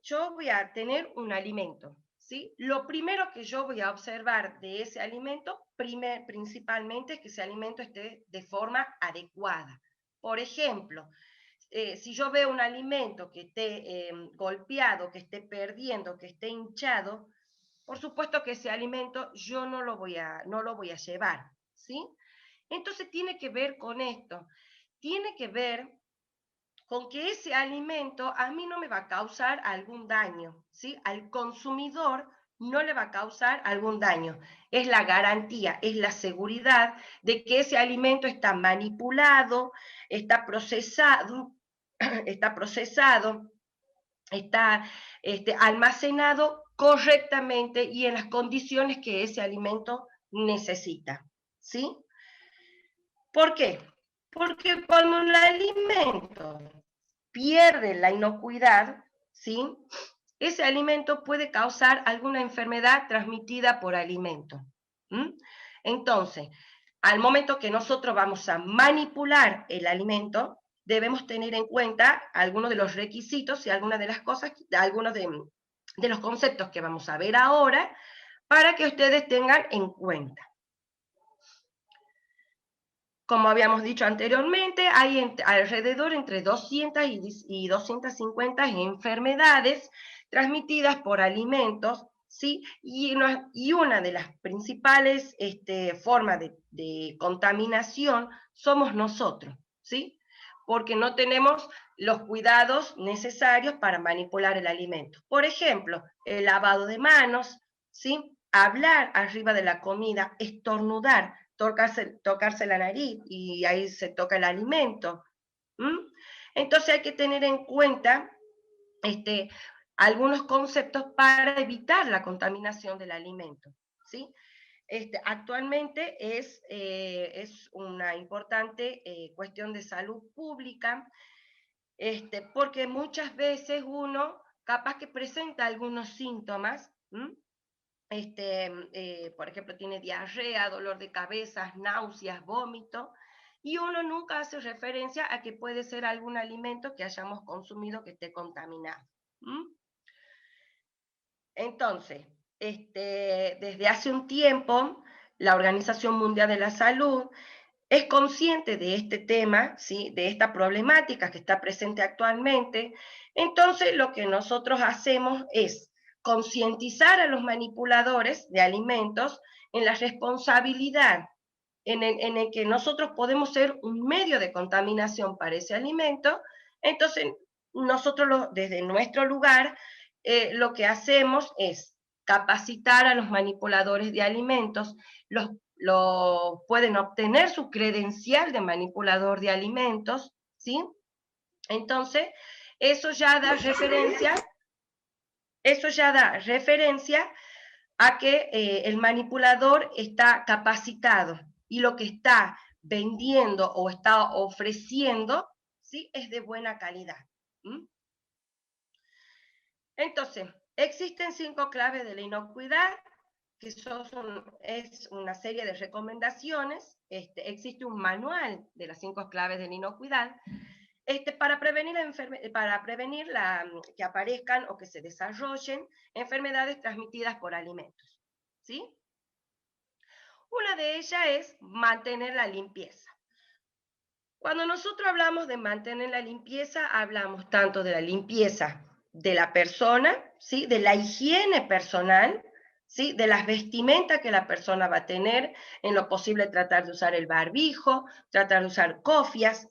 yo voy a tener un alimento, ¿sí? Lo primero que yo voy a observar de ese alimento, principalmente, es que ese alimento esté de forma adecuada. Por ejemplo, si yo veo un alimento que esté golpeado, que esté perdiendo, que esté hinchado, por supuesto que ese alimento yo no lo voy a llevar, ¿sí? Entonces tiene que ver con esto, tiene que ver con que ese alimento a mí no me va a causar algún daño, ¿sí? Al consumidor no le va a causar algún daño. Es la garantía, es la seguridad de que ese alimento está manipulado, está procesado, está almacenado correctamente y en las condiciones que ese alimento necesita, ¿sí? ¿Por qué? Porque cuando el alimento pierde la inocuidad, ¿sí? Ese alimento puede causar alguna enfermedad transmitida por alimento. Entonces, al momento que nosotros vamos a manipular el alimento, debemos tener en cuenta algunos de los requisitos y algunas de las cosas, algunos de los conceptos que vamos a ver ahora, para que ustedes tengan en cuenta. Como habíamos dicho anteriormente, hay alrededor entre 200 y 250 enfermedades transmitidas por alimentos, ¿sí? Y una de las principales formas de contaminación somos nosotros, ¿sí? Porque no tenemos los cuidados necesarios para manipular el alimento. Por ejemplo, el lavado de manos, ¿sí? Hablar arriba de la comida, estornudar, tocarse la nariz y ahí se toca el alimento. Entonces hay que tener en cuenta algunos conceptos para evitar la contaminación del alimento, ¿sí? Actualmente es una importante cuestión de salud pública, porque muchas veces uno capaz que presenta algunos síntomas, por ejemplo, tiene diarrea, dolor de cabeza, náuseas, vómito, y uno nunca hace referencia a que puede ser algún alimento que hayamos consumido que esté contaminado. Entonces, desde hace un tiempo, la Organización Mundial de la Salud es consciente de este tema, ¿sí? De esta problemática que está presente actualmente. Entonces, lo que nosotros hacemos es concientizar a los manipuladores de alimentos en la responsabilidad en el que nosotros podemos ser un medio de contaminación para ese alimento. Entonces, nosotros desde nuestro lugar lo que hacemos es capacitar a los manipuladores de alimentos, pueden obtener su credencial de manipulador de alimentos, ¿sí? Entonces, eso ya da referencia a que el manipulador está capacitado y lo que está vendiendo o está ofreciendo, ¿sí? Es de buena calidad. Entonces, existen 5 claves de la inocuidad, que es una serie de recomendaciones. Existe un manual de las 5 claves de la inocuidad, para prevenir, que aparezcan o que se desarrollen enfermedades transmitidas por alimentos, ¿sí? Una de ellas es mantener la limpieza. Cuando nosotros hablamos de mantener la limpieza, hablamos tanto de la limpieza de la persona, ¿sí? De la higiene personal, ¿sí? De las vestimentas que la persona va a tener, en lo posible tratar de usar el barbijo, tratar de usar cofias.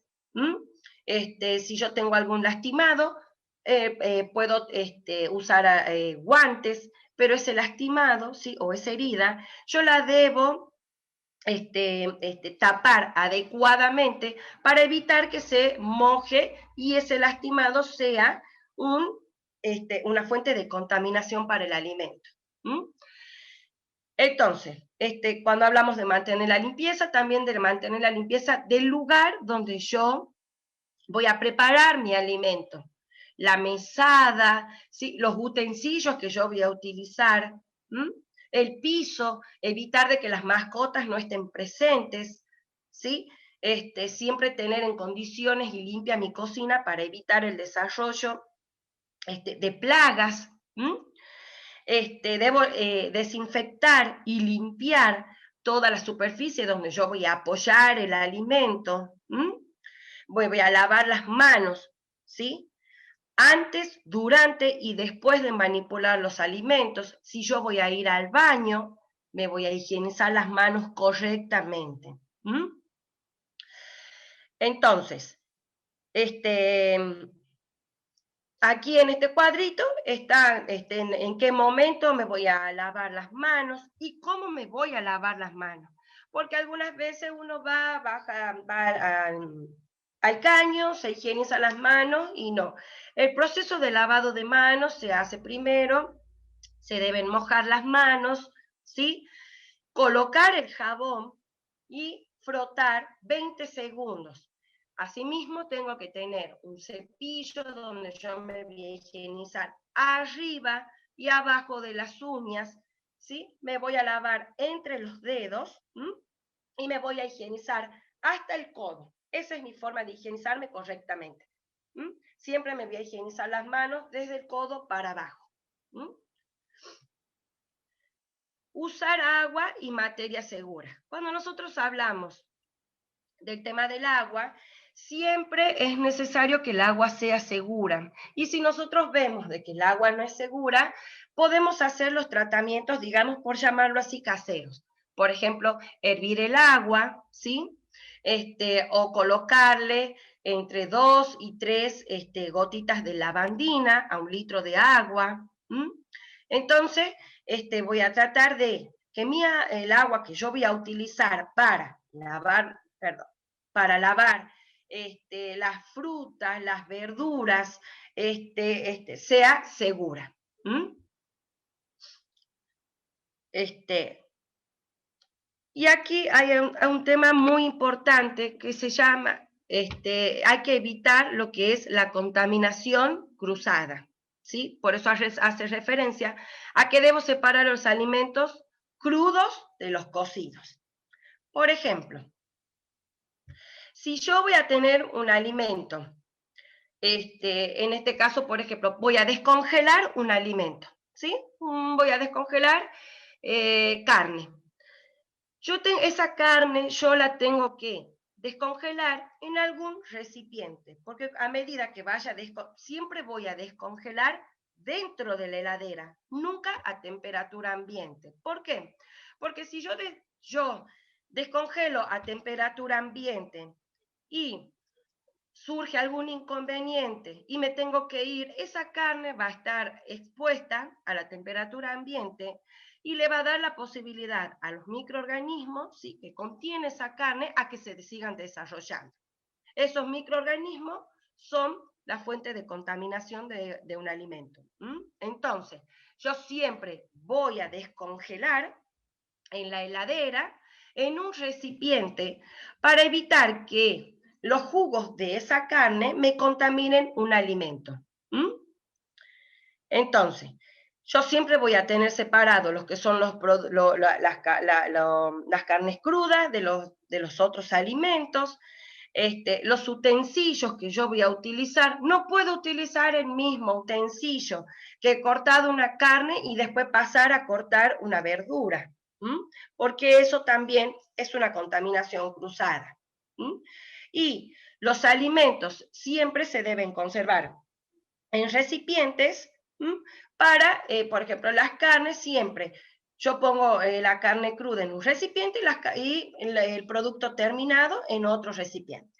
Si yo tengo algún lastimado, puedo usar guantes, pero ese lastimado, ¿sí? O esa herida, yo la debo tapar adecuadamente para evitar que se moje y ese lastimado sea una fuente de contaminación para el alimento. Entonces, cuando hablamos de mantener la limpieza, también de mantener la limpieza del lugar donde yo voy a preparar mi alimento. La mesada, ¿sí? Los utensilios que yo voy a utilizar, el piso, evitar de que las mascotas no estén presentes, ¿sí? Siempre tener en condiciones y limpia mi cocina para evitar el desarrollo de plagas. Debo desinfectar y limpiar toda la superficie donde yo voy a apoyar el alimento. Voy a lavar las manos, ¿sí? Antes, durante y después de manipular los alimentos. Si yo voy a ir al baño, me voy a higienizar las manos correctamente. Entonces, aquí en este cuadrito está en qué momento me voy a lavar las manos y cómo me voy a lavar las manos. Porque algunas veces uno va al caño, se higieniza las manos y no. El proceso de lavado de manos se hace primero, se deben mojar las manos, ¿sí? Colocar el jabón y frotar 20 segundos. Asimismo, tengo que tener un cepillo donde yo me voy a higienizar arriba y abajo de las uñas, ¿sí? Me voy a lavar entre los dedos y me voy a higienizar hasta el codo. Esa es mi forma de higienizarme correctamente. Siempre me voy a higienizar las manos desde el codo para abajo. Usar agua y materia segura. Cuando nosotros hablamos del tema del agua, siempre es necesario que el agua sea segura. Y si nosotros vemos de que el agua no es segura, podemos hacer los tratamientos, digamos, por llamarlo así, caseros. Por ejemplo, hervir el agua, ¿sí? O colocarle entre 2 y 3 gotitas de lavandina a 1 litro de agua. Entonces, voy a tratar de que el agua que yo voy a utilizar para lavar las frutas, las verduras, sea segura. Y aquí hay un tema muy importante que se llama, hay que evitar lo que es la contaminación cruzada, ¿sí? Por eso hace referencia a que debo separar los alimentos crudos de los cocidos. Por ejemplo, si yo voy a tener un alimento, en este caso, por ejemplo, voy a descongelar un alimento, ¿sí? Voy a descongelar carne. Esa carne yo la tengo que descongelar en algún recipiente, porque a medida que vaya, siempre voy a descongelar dentro de la heladera, nunca a temperatura ambiente. ¿Por qué? Porque si yo descongelo a temperatura ambiente y surge algún inconveniente y me tengo que ir, esa carne va a estar expuesta a la temperatura ambiente y le va a dar la posibilidad a los microorganismos, ¿sí?, que contiene esa carne a que se sigan desarrollando. Esos microorganismos son la fuente de contaminación de un alimento. Entonces, yo siempre voy a descongelar en la heladera, en un recipiente, para evitar que los jugos de esa carne me contaminen un alimento. Entonces, yo siempre voy a tener separado los que son las carnes crudas de los otros alimentos. los utensilios que yo voy a utilizar, no puedo utilizar el mismo utensilio que he cortado una carne y después pasar a cortar una verdura, porque eso también es una contaminación cruzada. Y los alimentos siempre se deben conservar en recipientes para, por ejemplo, las carnes siempre. Yo pongo la carne cruda en un recipiente y el producto terminado en otro recipiente.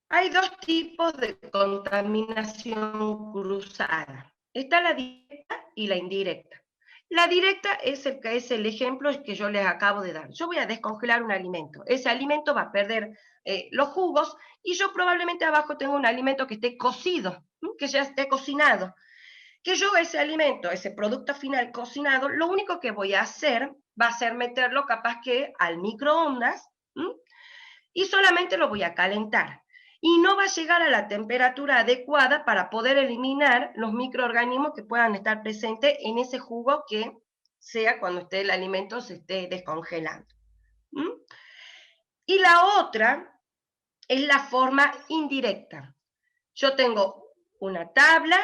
Hay dos tipos de contaminación cruzada. Está la directa y la indirecta. La directa es el ejemplo que yo les acabo de dar. Yo voy a descongelar un alimento. Ese alimento va a perder los jugos y yo probablemente abajo tengo un alimento que esté cocido, que ya esté cocinado. Que yo ese alimento, ese producto final cocinado, lo único que voy a hacer va a ser meterlo capaz que al microondas y solamente lo voy a calentar. Y no va a llegar a la temperatura adecuada para poder eliminar los microorganismos que puedan estar presentes en ese jugo que sea cuando el alimento se esté descongelando. Y la otra es la forma indirecta. Yo tengo una tabla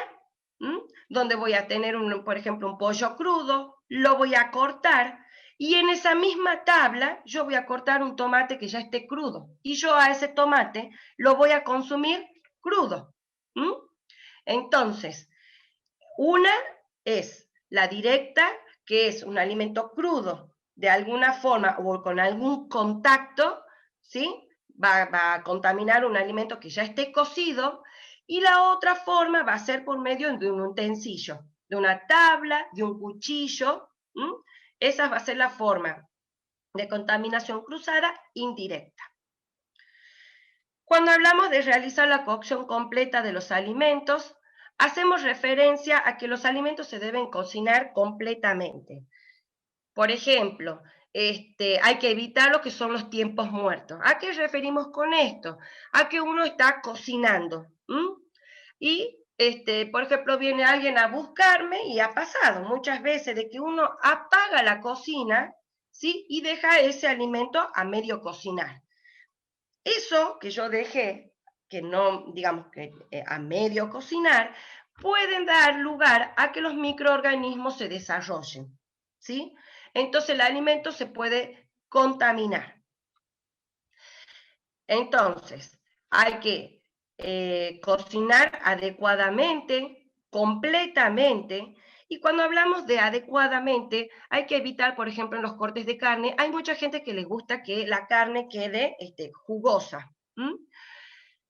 donde voy a tener, por ejemplo, un pollo crudo, lo voy a cortar, y en esa misma tabla yo voy a cortar un tomate que ya esté crudo, y yo a ese tomate lo voy a consumir crudo. Entonces, una es la directa, que es un alimento crudo, de alguna forma o con algún contacto, ¿sí? Va a contaminar un alimento que ya esté cocido, y la otra forma va a ser por medio de un utensilio, de una tabla, de un cuchillo. Esa va a ser la forma de contaminación cruzada indirecta. Cuando hablamos de realizar la cocción completa de los alimentos, hacemos referencia a que los alimentos se deben cocinar completamente. Por ejemplo, hay que evitar lo que son los tiempos muertos. ¿A qué referimos con esto? A que uno está cocinando. Y, por ejemplo, viene alguien a buscarme y ha pasado muchas veces de que uno apaga la cocina, ¿sí? Y deja ese alimento a medio cocinar. Eso que yo dejé, que no, digamos que a medio cocinar, pueden dar lugar a que los microorganismos se desarrollen, ¿sí? Entonces el alimento se puede contaminar. Entonces, hay que cocinar adecuadamente, completamente, y cuando hablamos de adecuadamente, hay que evitar, por ejemplo, en los cortes de carne, hay mucha gente que le gusta que la carne quede jugosa.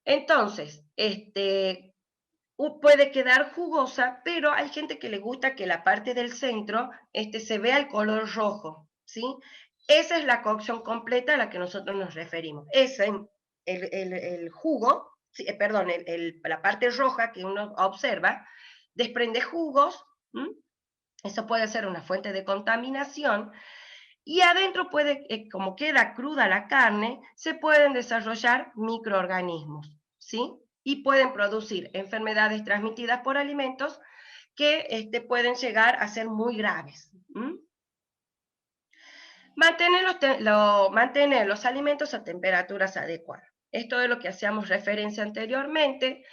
Entonces, puede quedar jugosa, pero hay gente que le gusta que la parte del centro se vea el color rojo, ¿sí? Esa es la cocción completa a la que nosotros nos referimos. El jugo, perdón, la parte roja que uno observa, desprende jugos, eso puede ser una fuente de contaminación, y adentro como queda cruda la carne, se pueden desarrollar microorganismos, ¿sí? Y pueden producir enfermedades transmitidas por alimentos que pueden llegar a ser muy graves. Mantener los alimentos a temperaturas adecuadas. Esto es lo que hacíamos referencia anteriormente,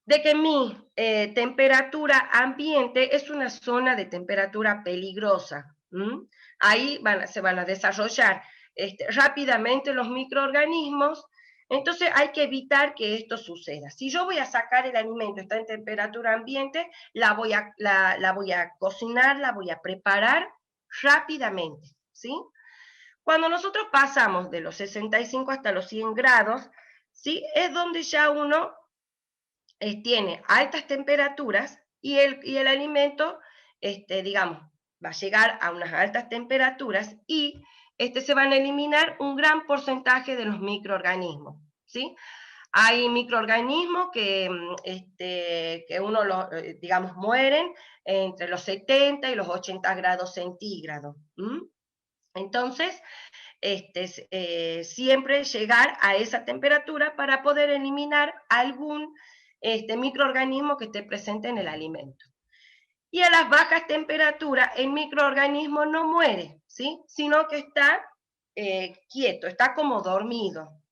de que mi temperatura ambiente es una zona de temperatura peligrosa. Ahí se van a desarrollar rápidamente los microorganismos. Entonces hay que evitar que esto suceda. Si yo voy a sacar el alimento, está en temperatura ambiente, la voy a cocinar, la voy a preparar rápidamente, ¿sí? Cuando nosotros pasamos de los 65 hasta los 100 grados, ¿sí? Es donde ya uno tiene altas temperaturas y el alimento, digamos, va a llegar a unas altas temperaturas y se van a eliminar un gran porcentaje de los microorganismos, ¿sí? Hay microorganismos que digamos, mueren entre los 70 y los 80 grados centígrados. Entonces, siempre llegar a esa temperatura para poder eliminar algún microorganismo que esté presente en el alimento. Y a las bajas temperaturas, el microorganismo no muere, ¿sí? Sino que está quieto, está como dormido.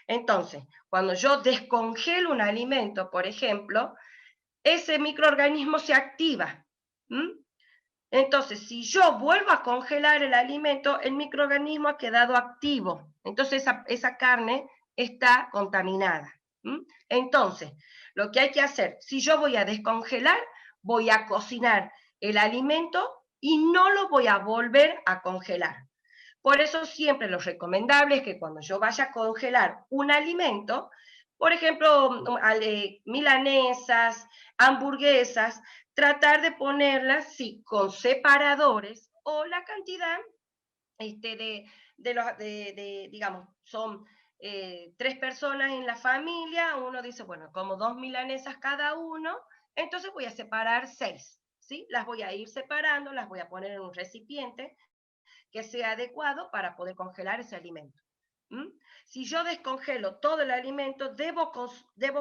Entonces, cuando yo descongelo un alimento, por ejemplo, ese microorganismo se activa. Entonces, si yo vuelvo a congelar el alimento, el microorganismo ha quedado activo. Entonces, esa carne está contaminada. Entonces, lo que hay que hacer, si yo voy a descongelar, voy a cocinar el alimento y no lo voy a volver a congelar. Por eso siempre lo recomendable es que cuando yo vaya a congelar un alimento, por ejemplo, milanesas, hamburguesas, tratar de ponerlas, sí, con separadores o la cantidad digamos, son 3 personas en la familia, uno dice, bueno, como 2 milanesas cada uno, entonces voy a separar 6, ¿sí? Las voy a ir separando, las voy a poner en un recipiente que sea adecuado para poder congelar ese alimento. Si yo descongelo todo el alimento, debo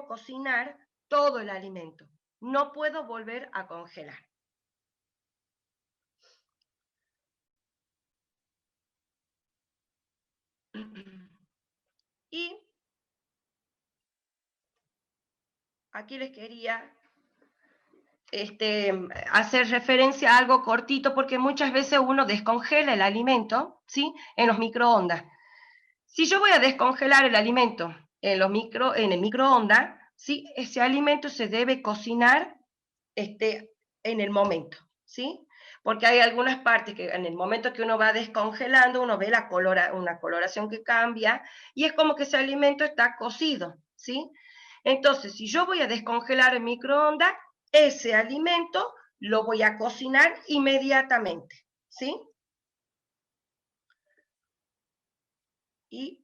cocinar todo el alimento. No puedo volver a congelar. Y aquí les quería hacer referencia a algo cortito, porque muchas veces uno descongela el alimento, ¿sí? En los microondas. Si yo voy a descongelar el alimento en el microondas, ¿sí? Ese alimento se debe cocinar en el momento, ¿sí? Porque hay algunas partes que en el momento que uno va descongelando, uno ve una coloración que cambia, y es como que ese alimento está cocido, ¿sí? Entonces, si yo voy a descongelar el microondas, ese alimento lo voy a cocinar inmediatamente, ¿sí? Y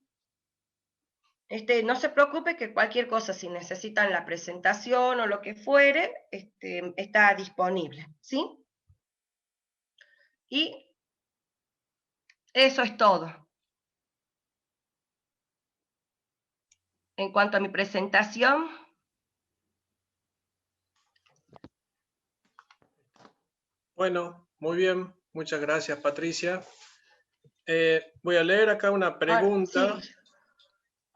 no se preocupe que cualquier cosa, si necesitan la presentación o lo que fuere, está disponible, ¿sí? Y eso es todo. En cuanto a mi presentación. Bueno, muy bien. Muchas gracias, Patricia. Voy a leer acá una pregunta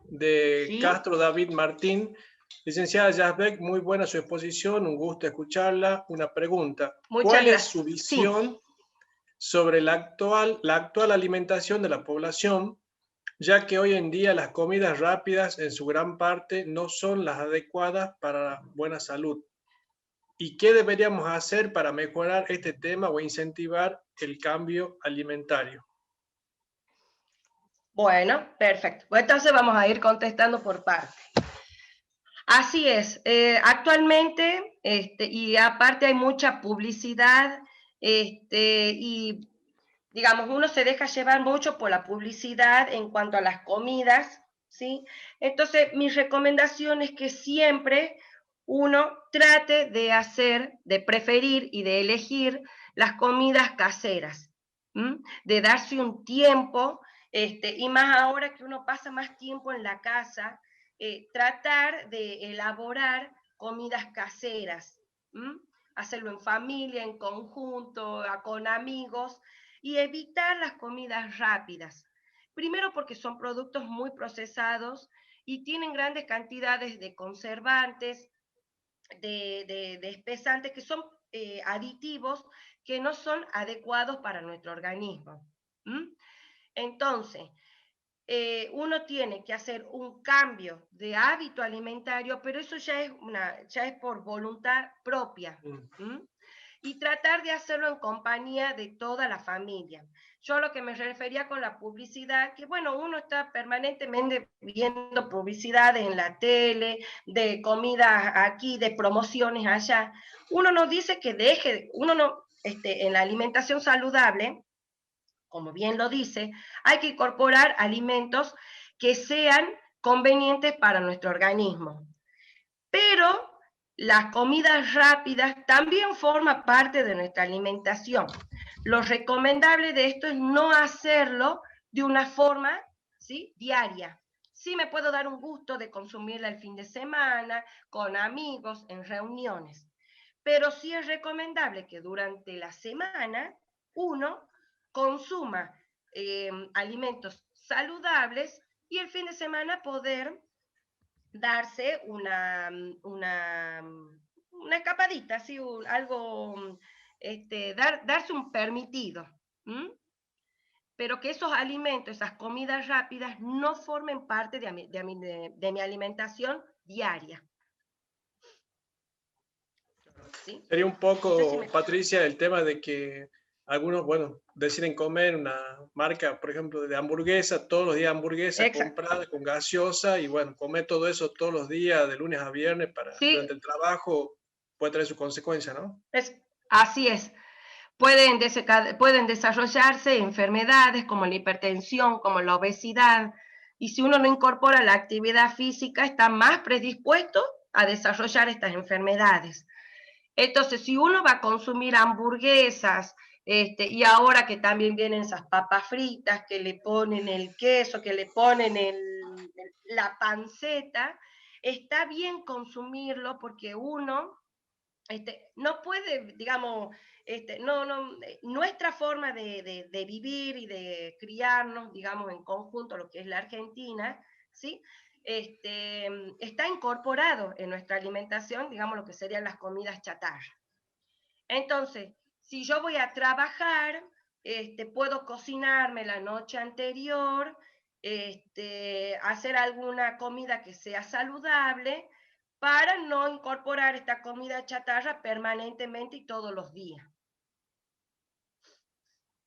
de Castro David Martín. Licenciada Yazbek, muy buena su exposición, un gusto escucharla. Una pregunta. ¿Cuál es su visión sobre la actual alimentación de la población, ya que hoy en día las comidas rápidas en su gran parte no son las adecuadas para la buena salud? ¿Y qué deberíamos hacer para mejorar este tema o incentivar el cambio alimentario? Bueno, perfecto. Pues entonces vamos a ir contestando por partes. Así es. Actualmente, y aparte hay mucha publicidad, y digamos, uno se deja llevar mucho por la publicidad en cuanto a las comidas, ¿sí? Entonces, mi recomendación es que siempre uno trate de preferir y de elegir las comidas caseras, de darse un tiempo, y más ahora que uno pasa más tiempo en la casa, tratar de elaborar comidas caseras, hacerlo en familia, en conjunto, con amigos, y evitar las comidas rápidas. Primero porque son productos muy procesados y tienen grandes cantidades de conservantes, de espesantes que son aditivos que no son adecuados para nuestro organismo. Entonces, uno tiene que hacer un cambio de hábito alimentario, pero eso ya es por voluntad propia. Y tratar de hacerlo en compañía de toda la familia. Yo a lo que me refería con la publicidad, que bueno, uno está permanentemente viendo publicidades en la tele, de comidas aquí, de promociones allá. Uno nos dice que en la alimentación saludable, como bien lo dice, hay que incorporar alimentos que sean convenientes para nuestro organismo. Pero las comidas rápidas también forman parte de nuestra alimentación. Lo recomendable de esto es no hacerlo de una forma, ¿sí?, diaria. Sí me puedo dar un gusto de consumirla el fin de semana, con amigos, en reuniones. Pero sí es recomendable que durante la semana uno consuma alimentos saludables y el fin de semana poder darse una escapadita, ¿sí? Algo, darse un permitido. Pero que esos alimentos, esas comidas rápidas, no formen parte de mi alimentación diaria. ¿Sí? Sería un poco, No sé si me... Patricia, el tema de que algunos, bueno, deciden comer una marca, por ejemplo, de hamburguesa, todos los días hamburguesa Exacto. comprada con gaseosa, y bueno, comer todo eso todos los días, de lunes a viernes, Sí, durante el trabajo, puede traer sus consecuencias, ¿no? así es. Pueden desarrollarse enfermedades como la hipertensión, como la obesidad, y si uno no incorpora la actividad física, está más predispuesto a desarrollar estas enfermedades. Entonces, si uno va a consumir hamburguesas, y ahora que también vienen esas papas fritas, que le ponen el queso, que le ponen la panceta, está bien consumirlo porque uno no puede, digamos, nuestra forma de vivir y de criarnos, digamos, en conjunto, lo que es la Argentina, ¿sí? Está incorporado en nuestra alimentación, digamos, lo que serían las comidas chatarra. Entonces, si yo voy a trabajar, puedo cocinarme la noche anterior, hacer alguna comida que sea saludable, para no incorporar esta comida chatarra permanentemente y todos los días.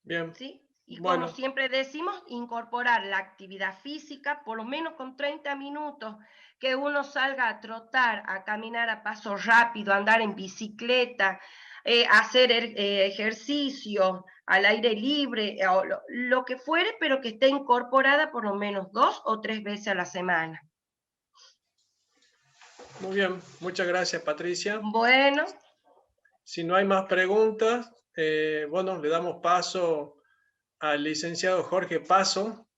Bien. ¿Sí? Y Bueno, como siempre decimos, incorporar la actividad física, por lo menos con 30 minutos, que uno salga a trotar, a caminar a paso rápido, a andar en bicicleta, hacer ejercicio al aire libre, lo que fuere, pero que esté incorporada por lo menos 2 o 3 veces a la semana. muy bien. Muchas gracias, Patricia. Bueno. Si no hay más preguntas, bueno, le damos paso al licenciado Jorge Paso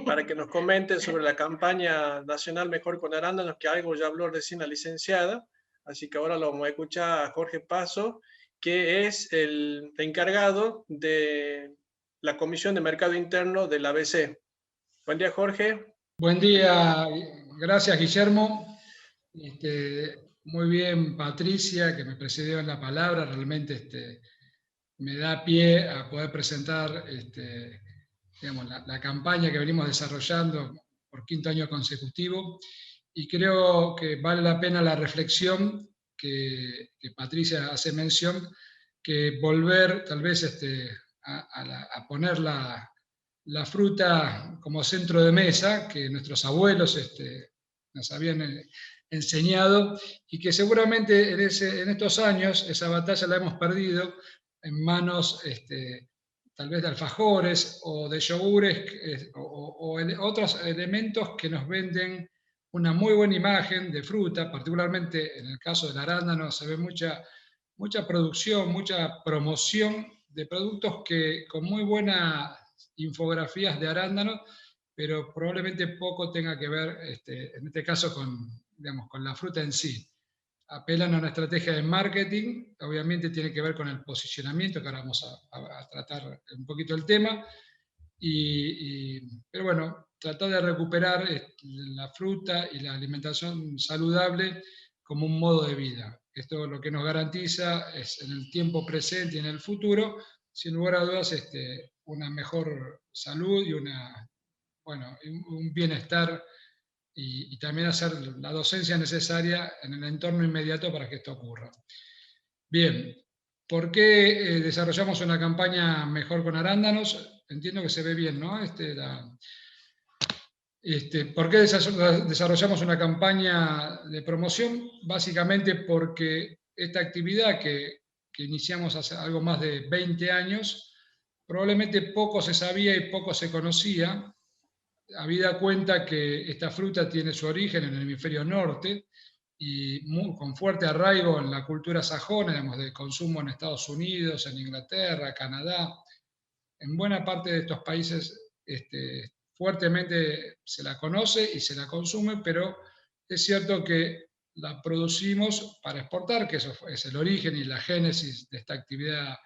para que nos comente sobre la campaña nacional Mejor con Arándanos, que algo ya habló recién la licenciada. Así que ahora lo vamos a escuchar a Jorge Paso, que es el encargado de la Comisión de Mercado Interno del ABC. Buen día, Jorge. Buen día, gracias, Guillermo. Muy bien, Patricia, que me precedió en la palabra, realmente me da pie a poder presentar digamos, la campaña que venimos desarrollando por 5º año consecutivo, y creo que vale la pena la reflexión que Patricia hace mención, que volver tal vez a poner la fruta como centro de mesa, que nuestros abuelos nos habían enseñado, y que seguramente en estos años esa batalla la hemos perdido en manos tal vez de alfajores o de yogures o otros elementos que nos venden una muy buena imagen de fruta. Particularmente en el caso del arándano se ve mucha producción, mucha promoción de productos que con muy buenas infografías de arándano, pero probablemente poco tenga que ver en este caso digamos, con la fruta en sí. Apelan a una estrategia de marketing, obviamente tiene que ver con el posicionamiento, que ahora vamos a tratar un poquito el tema, pero bueno, tratar de recuperar la fruta y la alimentación saludable como un modo de vida. Esto lo que nos garantiza es en el tiempo presente y en el futuro, sin lugar a dudas, una mejor salud y un bienestar, y también hacer la docencia necesaria en el entorno inmediato para que esto ocurra. Bien, ¿por qué desarrollamos una campaña Mejor con Arándanos? Entiendo que se ve bien, ¿no? ¿Por qué desarrollamos una campaña de promoción? Básicamente porque esta actividad que iniciamos hace algo más de 20 años, probablemente poco se sabía y poco se conocía, habida cuenta que esta fruta tiene su origen en el hemisferio norte y con fuerte arraigo en la cultura sajona, digamos, de consumo en Estados Unidos, en Inglaterra, Canadá. En buena parte de estos países fuertemente se la conoce y se la consume, pero es cierto que la producimos para exportar, que eso es el origen y la génesis de esta actividad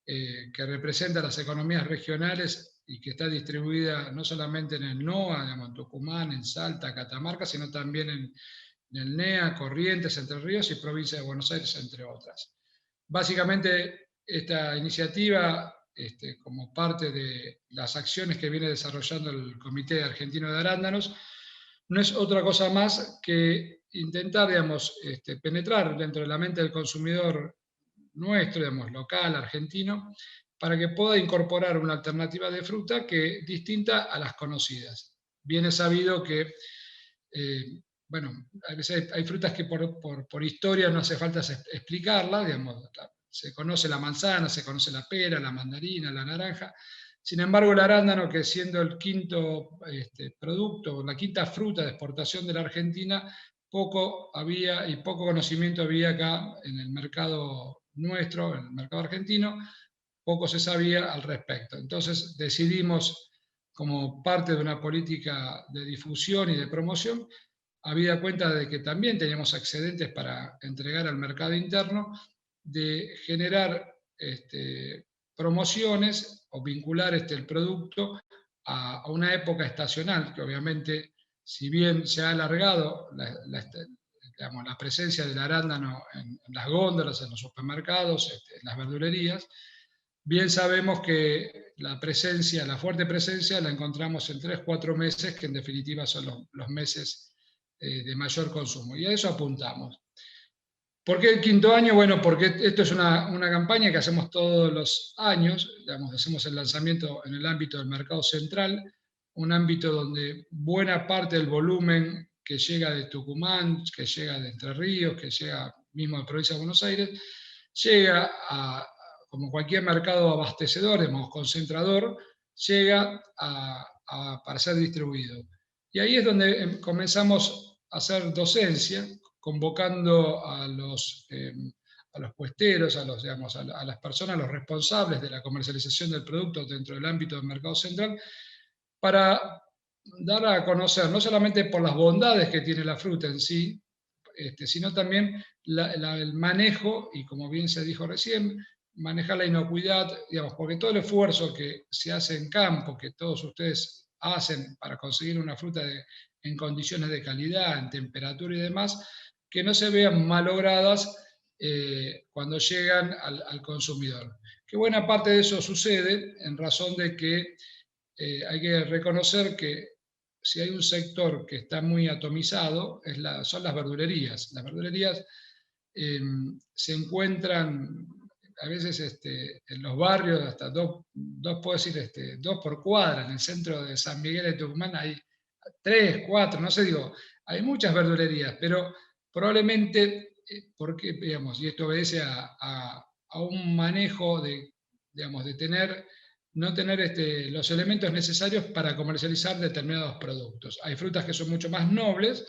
que representa las economías regionales y que está distribuida no solamente en el NOA, digamos, en Tucumán, en Salta, Catamarca, sino también en el NEA, Corrientes, Entre Ríos y provincia de Buenos Aires, entre otras. Básicamente, esta iniciativa, como parte de las acciones que viene desarrollando el Comité Argentino de Arándanos, no es otra cosa más que intentar, digamos, penetrar dentro de la mente del consumidor nuestro, digamos, local, argentino, para que pueda incorporar una alternativa de fruta que distinta a las conocidas. Bien es sabido que, bueno, a veces hay frutas que por historia no hace falta explicarlas, digamos, se conoce la manzana, se conoce la pera, la mandarina, la naranja. Sin embargo, el arándano, que siendo el quinto producto, la quinta fruta de exportación de la Argentina, poco había y poco conocimiento había acá en el mercado nuestro, en el mercado argentino, poco se sabía al respecto. Entonces decidimos, como parte de una política de difusión y de promoción, habida cuenta de que también teníamos excedentes para entregar al mercado interno, de generar promociones o vincular el producto a una época estacional, que obviamente, si bien se ha alargado la presencia del arándano en las góndolas, en los supermercados, en las verdulerías, bien sabemos que la presencia, la fuerte presencia, la encontramos en 3-4 meses, que en definitiva son los meses de mayor consumo. Y a eso apuntamos. ¿Por qué el quinto año? Bueno, porque esto es una campaña que hacemos todos los años, digamos, hacemos el lanzamiento en el ámbito del mercado central, un ámbito donde buena parte del volumen que llega de Tucumán, que llega de Entre Ríos, que llega mismo de la provincia de Buenos Aires, llega como cualquier mercado abastecedor, digamos, concentrador, llega para ser distribuido. Y ahí es donde comenzamos a hacer docencia, convocando a los puesteros, a las personas, los responsables de la comercialización del producto dentro del ámbito del mercado central, para dar a conocer, no solamente por las bondades que tiene la fruta en sí, sino también el manejo, y como bien se dijo recién, manejar la inocuidad, digamos, porque todo el esfuerzo que se hace en campo, que todos ustedes hacen para conseguir una fruta en condiciones de calidad, en temperatura y demás, que no se vean malogradas cuando llegan al consumidor. Que buena parte de eso sucede en razón de que hay que reconocer que si hay un sector que está muy atomizado, son las verdulerías. Las verdulerías se encuentran a veces en los barrios, hasta puedo decir, 2 por cuadra. En el centro de San Miguel de Tucumán hay 3, 4, no sé, digo, hay muchas verdulerías, pero probablemente, porque, digamos, y esto obedece a un manejo digamos, de no tener los elementos necesarios para comercializar determinados productos. Hay frutas que son mucho más nobles,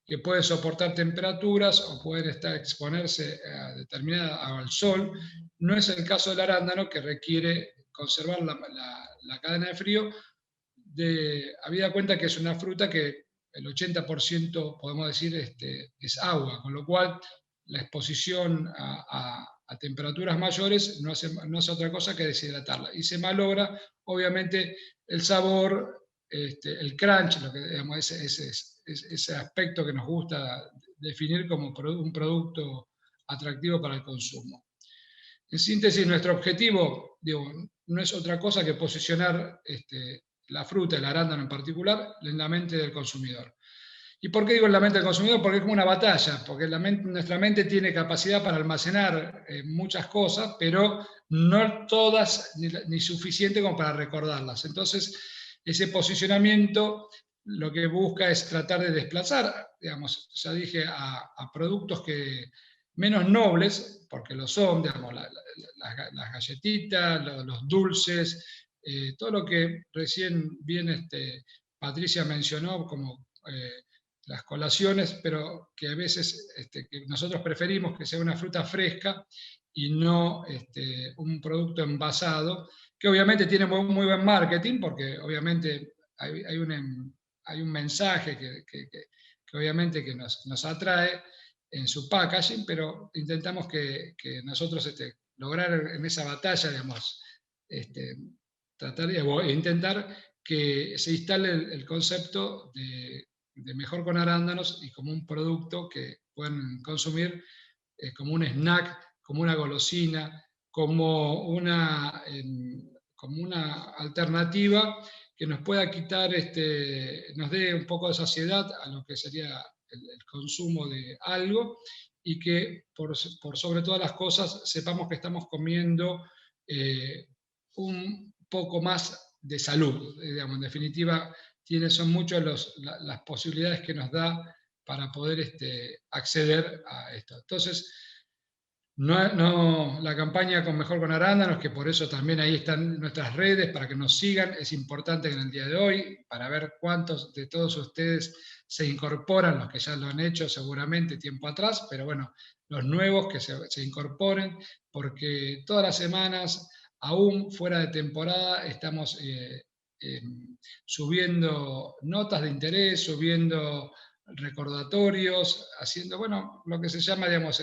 que pueden soportar temperaturas o pueden exponerse al sol. No es el caso del arándano, que requiere conservar la cadena de frío, habida cuenta que es una fruta que el 80%, podemos decir, es agua, con lo cual la exposición a temperaturas mayores no hace otra cosa que deshidratarla. Y se malogra, obviamente, el sabor, el crunch, lo que, digamos, ese aspecto que nos gusta definir como un producto atractivo para el consumo. En síntesis, nuestro objetivo, digo, no es otra cosa que posicionar la fruta, el arándano en particular, en la mente del consumidor. ¿Y por qué digo en la mente del consumidor? Porque es como una batalla, porque nuestra mente tiene capacidad para almacenar muchas cosas, pero no todas ni suficiente como para recordarlas. Entonces, ese posicionamiento lo que busca es tratar de desplazar, digamos, ya dije, a productos menos nobles, porque lo son, digamos, las galletitas, los dulces, todo lo que recién bien Patricia mencionó como las colaciones, pero que a veces que nosotros preferimos que sea una fruta fresca y no un producto envasado, que obviamente tiene muy buen marketing, porque obviamente hay un mensaje que obviamente que nos atrae en su packaging, pero intentamos que nosotros lograr en esa batalla, digamos, tratar e intentar que se instale el concepto de Mejor con Arándanos y como un producto que pueden consumir como un snack, como una golosina, como una alternativa que nos pueda quitar, nos dé un poco de saciedad a lo que sería el consumo de algo, y que por sobre todas las cosas sepamos que estamos comiendo un poco más de salud. Digamos, en definitiva, son muchas las posibilidades que nos da para poder acceder a esto. Entonces, la campaña con Mejor con Arándanos, que por eso también ahí están nuestras redes para que nos sigan, es importante en el día de hoy, para ver cuántos de todos ustedes se incorporan, los que ya lo han hecho seguramente tiempo atrás, pero bueno, los nuevos que se incorporen, porque todas las semanas, aún fuera de temporada, estamos subiendo notas de interés, subiendo recordatorios, haciendo, bueno, lo que se llama, digamos,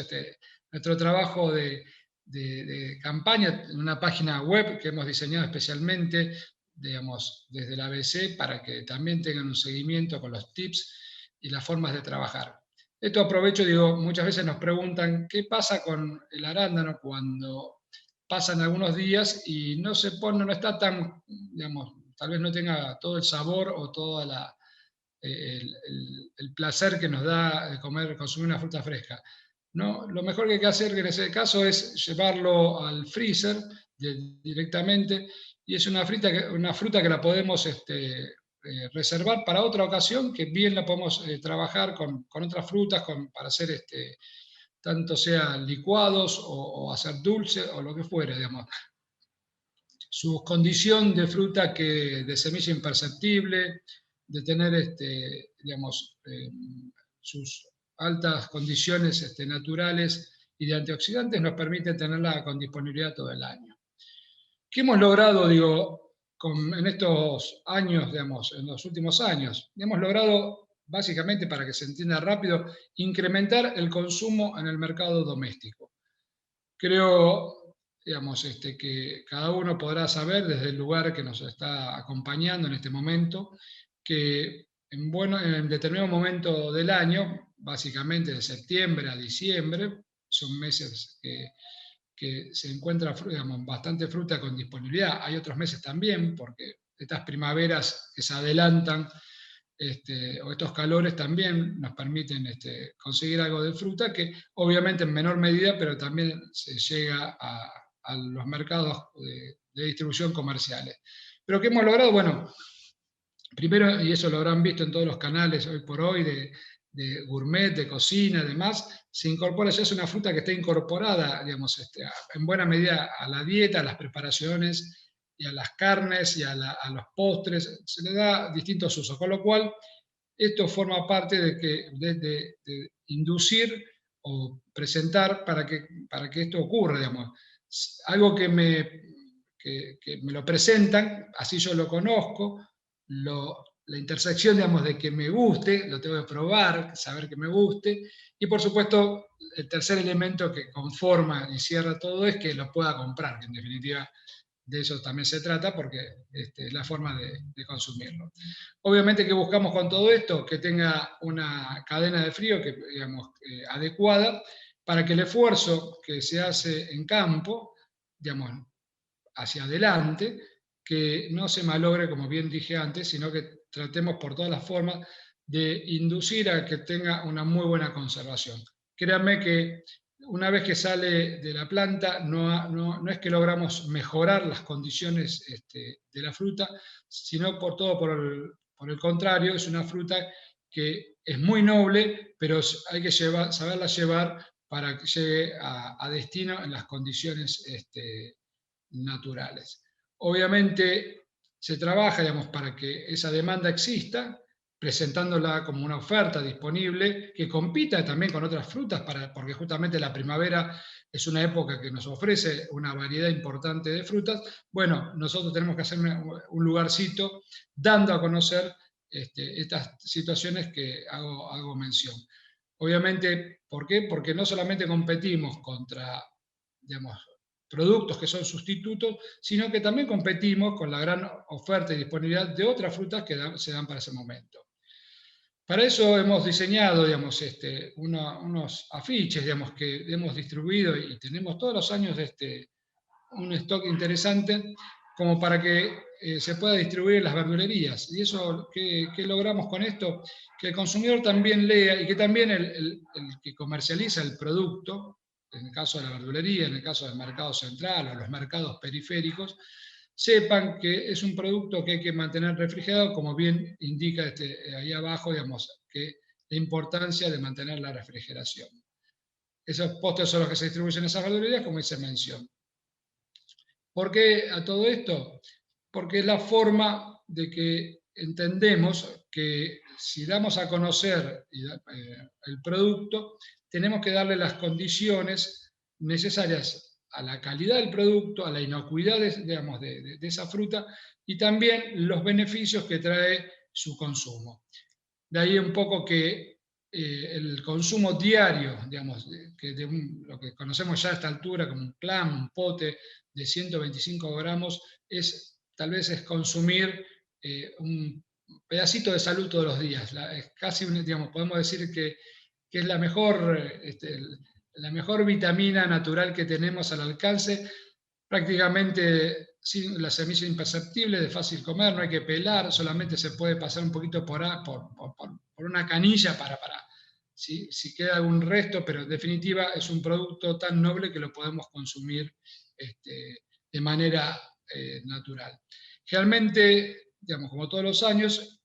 nuestro trabajo de campaña en una página web que hemos diseñado especialmente, digamos, desde la ABC, para que también tengan un seguimiento con los tips y las formas de trabajar. Esto aprovecho, digo, muchas veces nos preguntan qué pasa con el arándano cuando pasan algunos días y no está tan, digamos, tal vez no tenga todo el sabor o todo el placer que nos da de consumir una fruta fresca. ¿No? Lo mejor que hay que hacer en ese caso es llevarlo al freezer directamente, y es una fruta que la podemos reservar para otra ocasión, que bien la podemos trabajar con otras frutas para hacer tanto sea licuados o hacer dulce o lo que fuera, digamos. Su condición de fruta de semilla imperceptible, de tener digamos, sus altas condiciones naturales y de antioxidantes, nos permite tenerla con disponibilidad todo el año. ¿Qué hemos logrado, digo, en estos años, digamos, en los últimos años? Hemos logrado, básicamente, para que se entienda rápido, incrementar el consumo en el mercado doméstico. Creo, digamos, que cada uno podrá saber desde el lugar que nos está acompañando en este momento, que en determinado momento del año, básicamente de septiembre a diciembre, son meses que se encuentra, digamos, bastante fruta con disponibilidad. Hay otros meses también, porque estas primaveras que se adelantan, o estos calores también nos permiten conseguir algo de fruta, que obviamente en menor medida, pero también se llega a los mercados de distribución comerciales. Pero ¿qué hemos logrado? Bueno, primero, y eso lo habrán visto en todos los canales hoy por hoy, de gourmet, de cocina, además, se incorpora, ya es una fruta que está incorporada, digamos, en buena medida a la dieta, a las preparaciones y a las carnes y a los postres, se le da distintos usos, con lo cual esto forma parte de inducir o presentar para que esto ocurra, digamos. Algo que me lo presentan, así yo lo conozco, la intersección, digamos, de que me guste, lo tengo que probar, saber que me guste, y por supuesto el tercer elemento que conforma y cierra todo es que lo pueda comprar, que en definitiva de eso también se trata, porque es la forma de consumirlo. Obviamente, que buscamos con todo esto, que tenga una cadena de frío digamos, adecuada, para que el esfuerzo que se hace en campo, digamos, hacia adelante, que no se malogre, como bien dije antes, sino que tratemos por todas las formas de inducir a que tenga una muy buena conservación. Créanme que una vez que sale de la planta, no es que logramos mejorar las condiciones de la fruta, sino por el contrario, es una fruta que es muy noble, pero hay que saberla llevar para que llegue a destino en las condiciones naturales. Obviamente se trabaja, digamos, para que esa demanda exista, presentándola como una oferta disponible que compita también con otras frutas, porque justamente la primavera es una época que nos ofrece una variedad importante de frutas. Bueno, nosotros tenemos que hacer un lugarcito dando a conocer estas situaciones que hago mención. Obviamente, ¿por qué? Porque no solamente competimos contra, digamos, productos que son sustitutos, sino que también competimos con la gran oferta y disponibilidad de otras frutas que se dan para ese momento. Para eso hemos diseñado, digamos, unos afiches, digamos, que hemos distribuido y tenemos todos los años un stock interesante como para que se pueda distribuir en las verdulerías. ¿Y eso qué logramos con esto? Que el consumidor también lea y que también el que comercializa el producto, en el caso de la verdulería, en el caso del mercado central o los mercados periféricos, sepan que es un producto que hay que mantener refrigerado, como bien indica ahí abajo, digamos, que la importancia de mantener la refrigeración. Esos postres son los que se distribuyen en esas verdulerías, como hice mención. ¿Por qué a todo esto? Porque es la forma de que entendemos que si damos a conocer el producto, tenemos que darle las condiciones necesarias a la calidad del producto, a la inocuidad, digamos, de esa fruta y también los beneficios que trae su consumo. De ahí un poco que el consumo diario, digamos, lo que conocemos ya a esta altura como un clam, un pote de 125 gramos, tal vez es consumir un pedacito de salud todos los días. Es casi, digamos, podemos decir que es la mejor vitamina natural que tenemos al alcance, prácticamente la semilla imperceptible, de fácil comer, no hay que pelar, solamente se puede pasar un poquito por una canilla para ¿sí? Si queda algún resto, pero en definitiva es un producto tan noble que lo podemos consumir de manera natural. Realmente, digamos, como todos los años,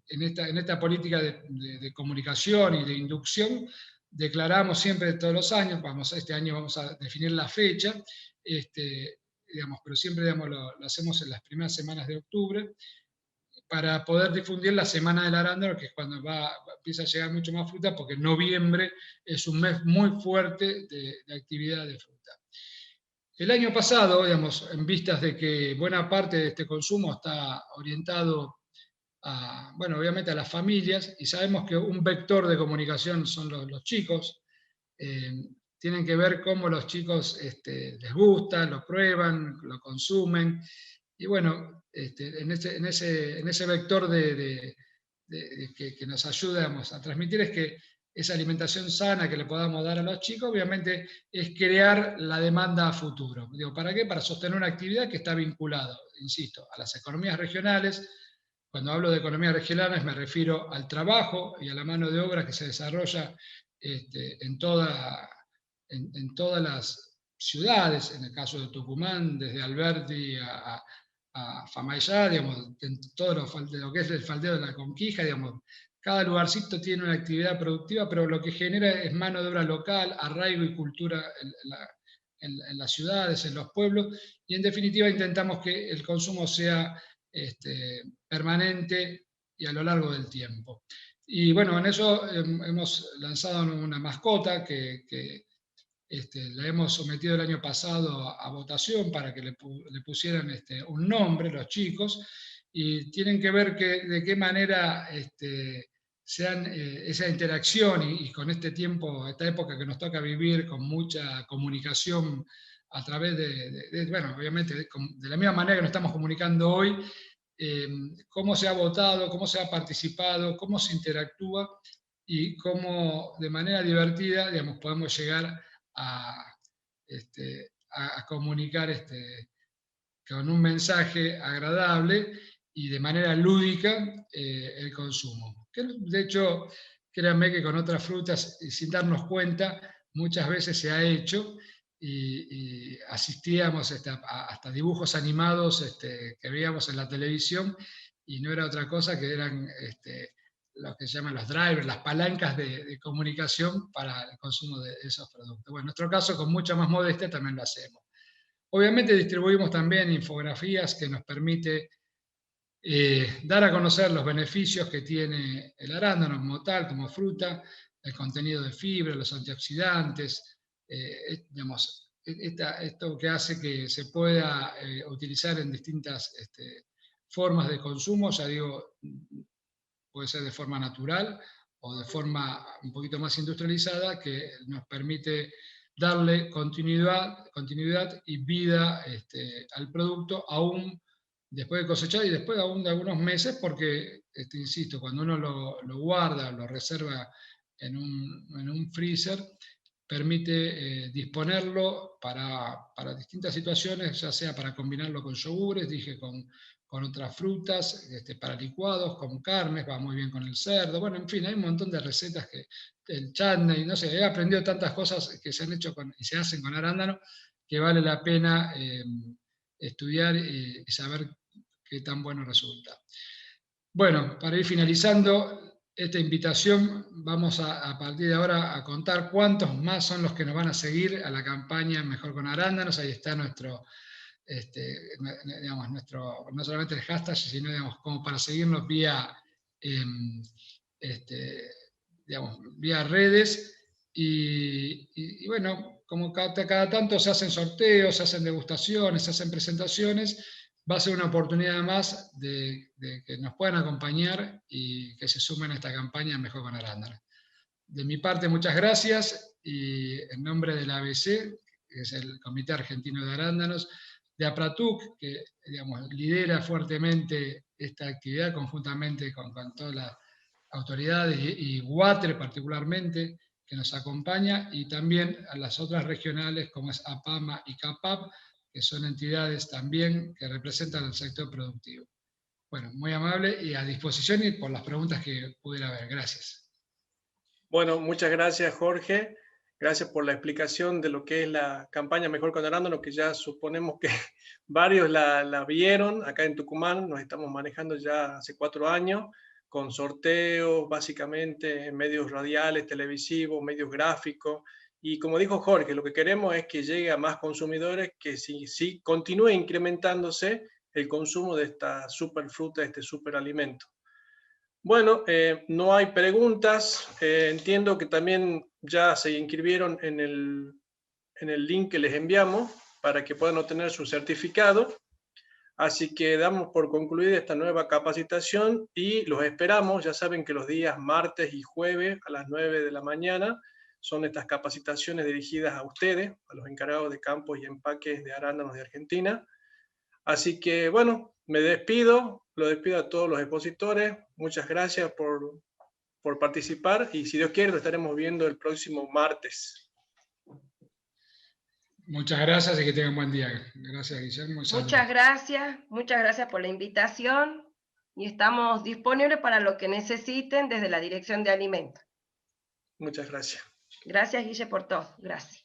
en esta política de comunicación y de inducción, declaramos siempre todos los años, este año vamos a definir la fecha, digamos, pero siempre, digamos, lo hacemos en las primeras semanas de octubre, para poder difundir la Semana del Arándano, que es cuando empieza a llegar mucho más fruta, porque noviembre es un mes muy fuerte de actividad de fruta. El año pasado, digamos, en vistas de que buena parte de este consumo está orientado bueno, obviamente a las familias, y sabemos que un vector de comunicación son los chicos, tienen que ver cómo los chicos les gusta, lo prueban, lo consumen, y bueno, en ese vector que nos ayuda a transmitir es que esa alimentación sana que le podamos dar a los chicos, obviamente es crear la demanda a futuro. Digo, ¿para qué? Para sostener una actividad que está vinculada, insisto, a las economías regionales. Cuando hablo de economías regionales me refiero al trabajo y a la mano de obra que se desarrolla en todas las ciudades, en el caso de Tucumán, desde Alberti a Famayá, digamos, en todo lo que es el faldeo de la Conquija, digamos, cada lugarcito tiene una actividad productiva, pero lo que genera es mano de obra local, arraigo y cultura en las ciudades, en los pueblos, y en definitiva intentamos que el consumo sea permanente y a lo largo del tiempo. Y bueno, en eso hemos lanzado una mascota que la hemos sometido el año pasado a votación para que le pusieran un nombre los chicos, y tienen que ver de qué manera sean esa interacción y con este tiempo, esta época que nos toca vivir con mucha comunicación a través bueno, obviamente de la misma manera que nos estamos comunicando hoy, cómo se ha votado, cómo se ha participado, cómo se interactúa y cómo de manera divertida, digamos, podemos llegar a comunicar con un mensaje agradable y de manera lúdica el consumo. Que, de hecho, créanme que con otras frutas, sin darnos cuenta, muchas veces se ha hecho y asistíamos hasta dibujos animados que veíamos en la televisión y no era otra cosa que eran lo que se llaman los drivers, las palancas de comunicación para el consumo de esos productos. Bueno, en nuestro caso, con mucha más modestia, también lo hacemos. Obviamente distribuimos también infografías que nos permite dar a conocer los beneficios que tiene el arándano como tal, como fruta, el contenido de fibra, los antioxidantes, digamos, esto que hace que se pueda utilizar en distintas formas de consumo, ya digo, puede ser de forma natural o de forma un poquito más industrializada, que nos permite darle continuidad y vida al producto, aún después de cosechar y después aún de algunos meses, porque, insisto, cuando uno lo guarda, lo reserva en un freezer, permite disponerlo para distintas situaciones, ya sea para combinarlo con yogures, dije, con otras frutas, para licuados, con carnes, va muy bien con el cerdo, bueno, en fin, hay un montón de recetas que el chutney, no sé, he aprendido tantas cosas que se han hecho y se hacen con arándano, que vale la pena estudiar y saber qué tan bueno resulta. Bueno, para ir finalizando esta invitación, vamos a partir de ahora a contar cuántos más son los que nos van a seguir a la campaña Mejor con Arándanos. Ahí está nuestro, no solamente el hashtag, sino, digamos, como para seguirnos vía, vía redes. Y bueno, como cada tanto se hacen sorteos, se hacen degustaciones, se hacen presentaciones, va a ser una oportunidad más de que nos puedan acompañar y que se sumen a esta campaña Mejor con Arándanos. De mi parte, muchas gracias, y en nombre del ABC, que es el Comité Argentino de Arándanos, de APRATUC, que, digamos, lidera fuertemente esta actividad conjuntamente con todas las autoridades, y WATRE particularmente, que nos acompaña, y también a las otras regionales como es APAMA y CAPAP, que son entidades también que representan el sector productivo. Bueno, muy amable y a disposición y por las preguntas que pudiera haber. Gracias. Bueno, muchas gracias, Jorge. Gracias por la explicación de lo que es la campaña Mejor con Arándanos, que ya suponemos que varios la vieron acá en Tucumán. Nos estamos manejando ya hace 4 años, con sorteos, básicamente en medios radiales, televisivos, medios gráficos. Y como dijo Jorge, lo que queremos es que llegue a más consumidores, que sí continúe incrementándose el consumo de esta superfruta, de este superalimento. Bueno, no hay preguntas. Entiendo que también ya se inscribieron en el link que les enviamos para que puedan obtener su certificado. Así que damos por concluida esta nueva capacitación y los esperamos. Ya saben que los días martes y jueves a las 9 de la mañana son estas capacitaciones dirigidas a ustedes, a los encargados de campos y empaques de arándanos de Argentina. Así que, bueno, me despido, lo despido a todos los expositores. Muchas gracias por participar y, si Dios quiere, lo estaremos viendo el próximo martes. Muchas gracias y que tengan buen día. Gracias, Guillermo. Muchas gracias por la invitación y estamos disponibles para lo que necesiten desde la Dirección de Alimentos. Muchas gracias. Gracias, Guille, por todo. Gracias.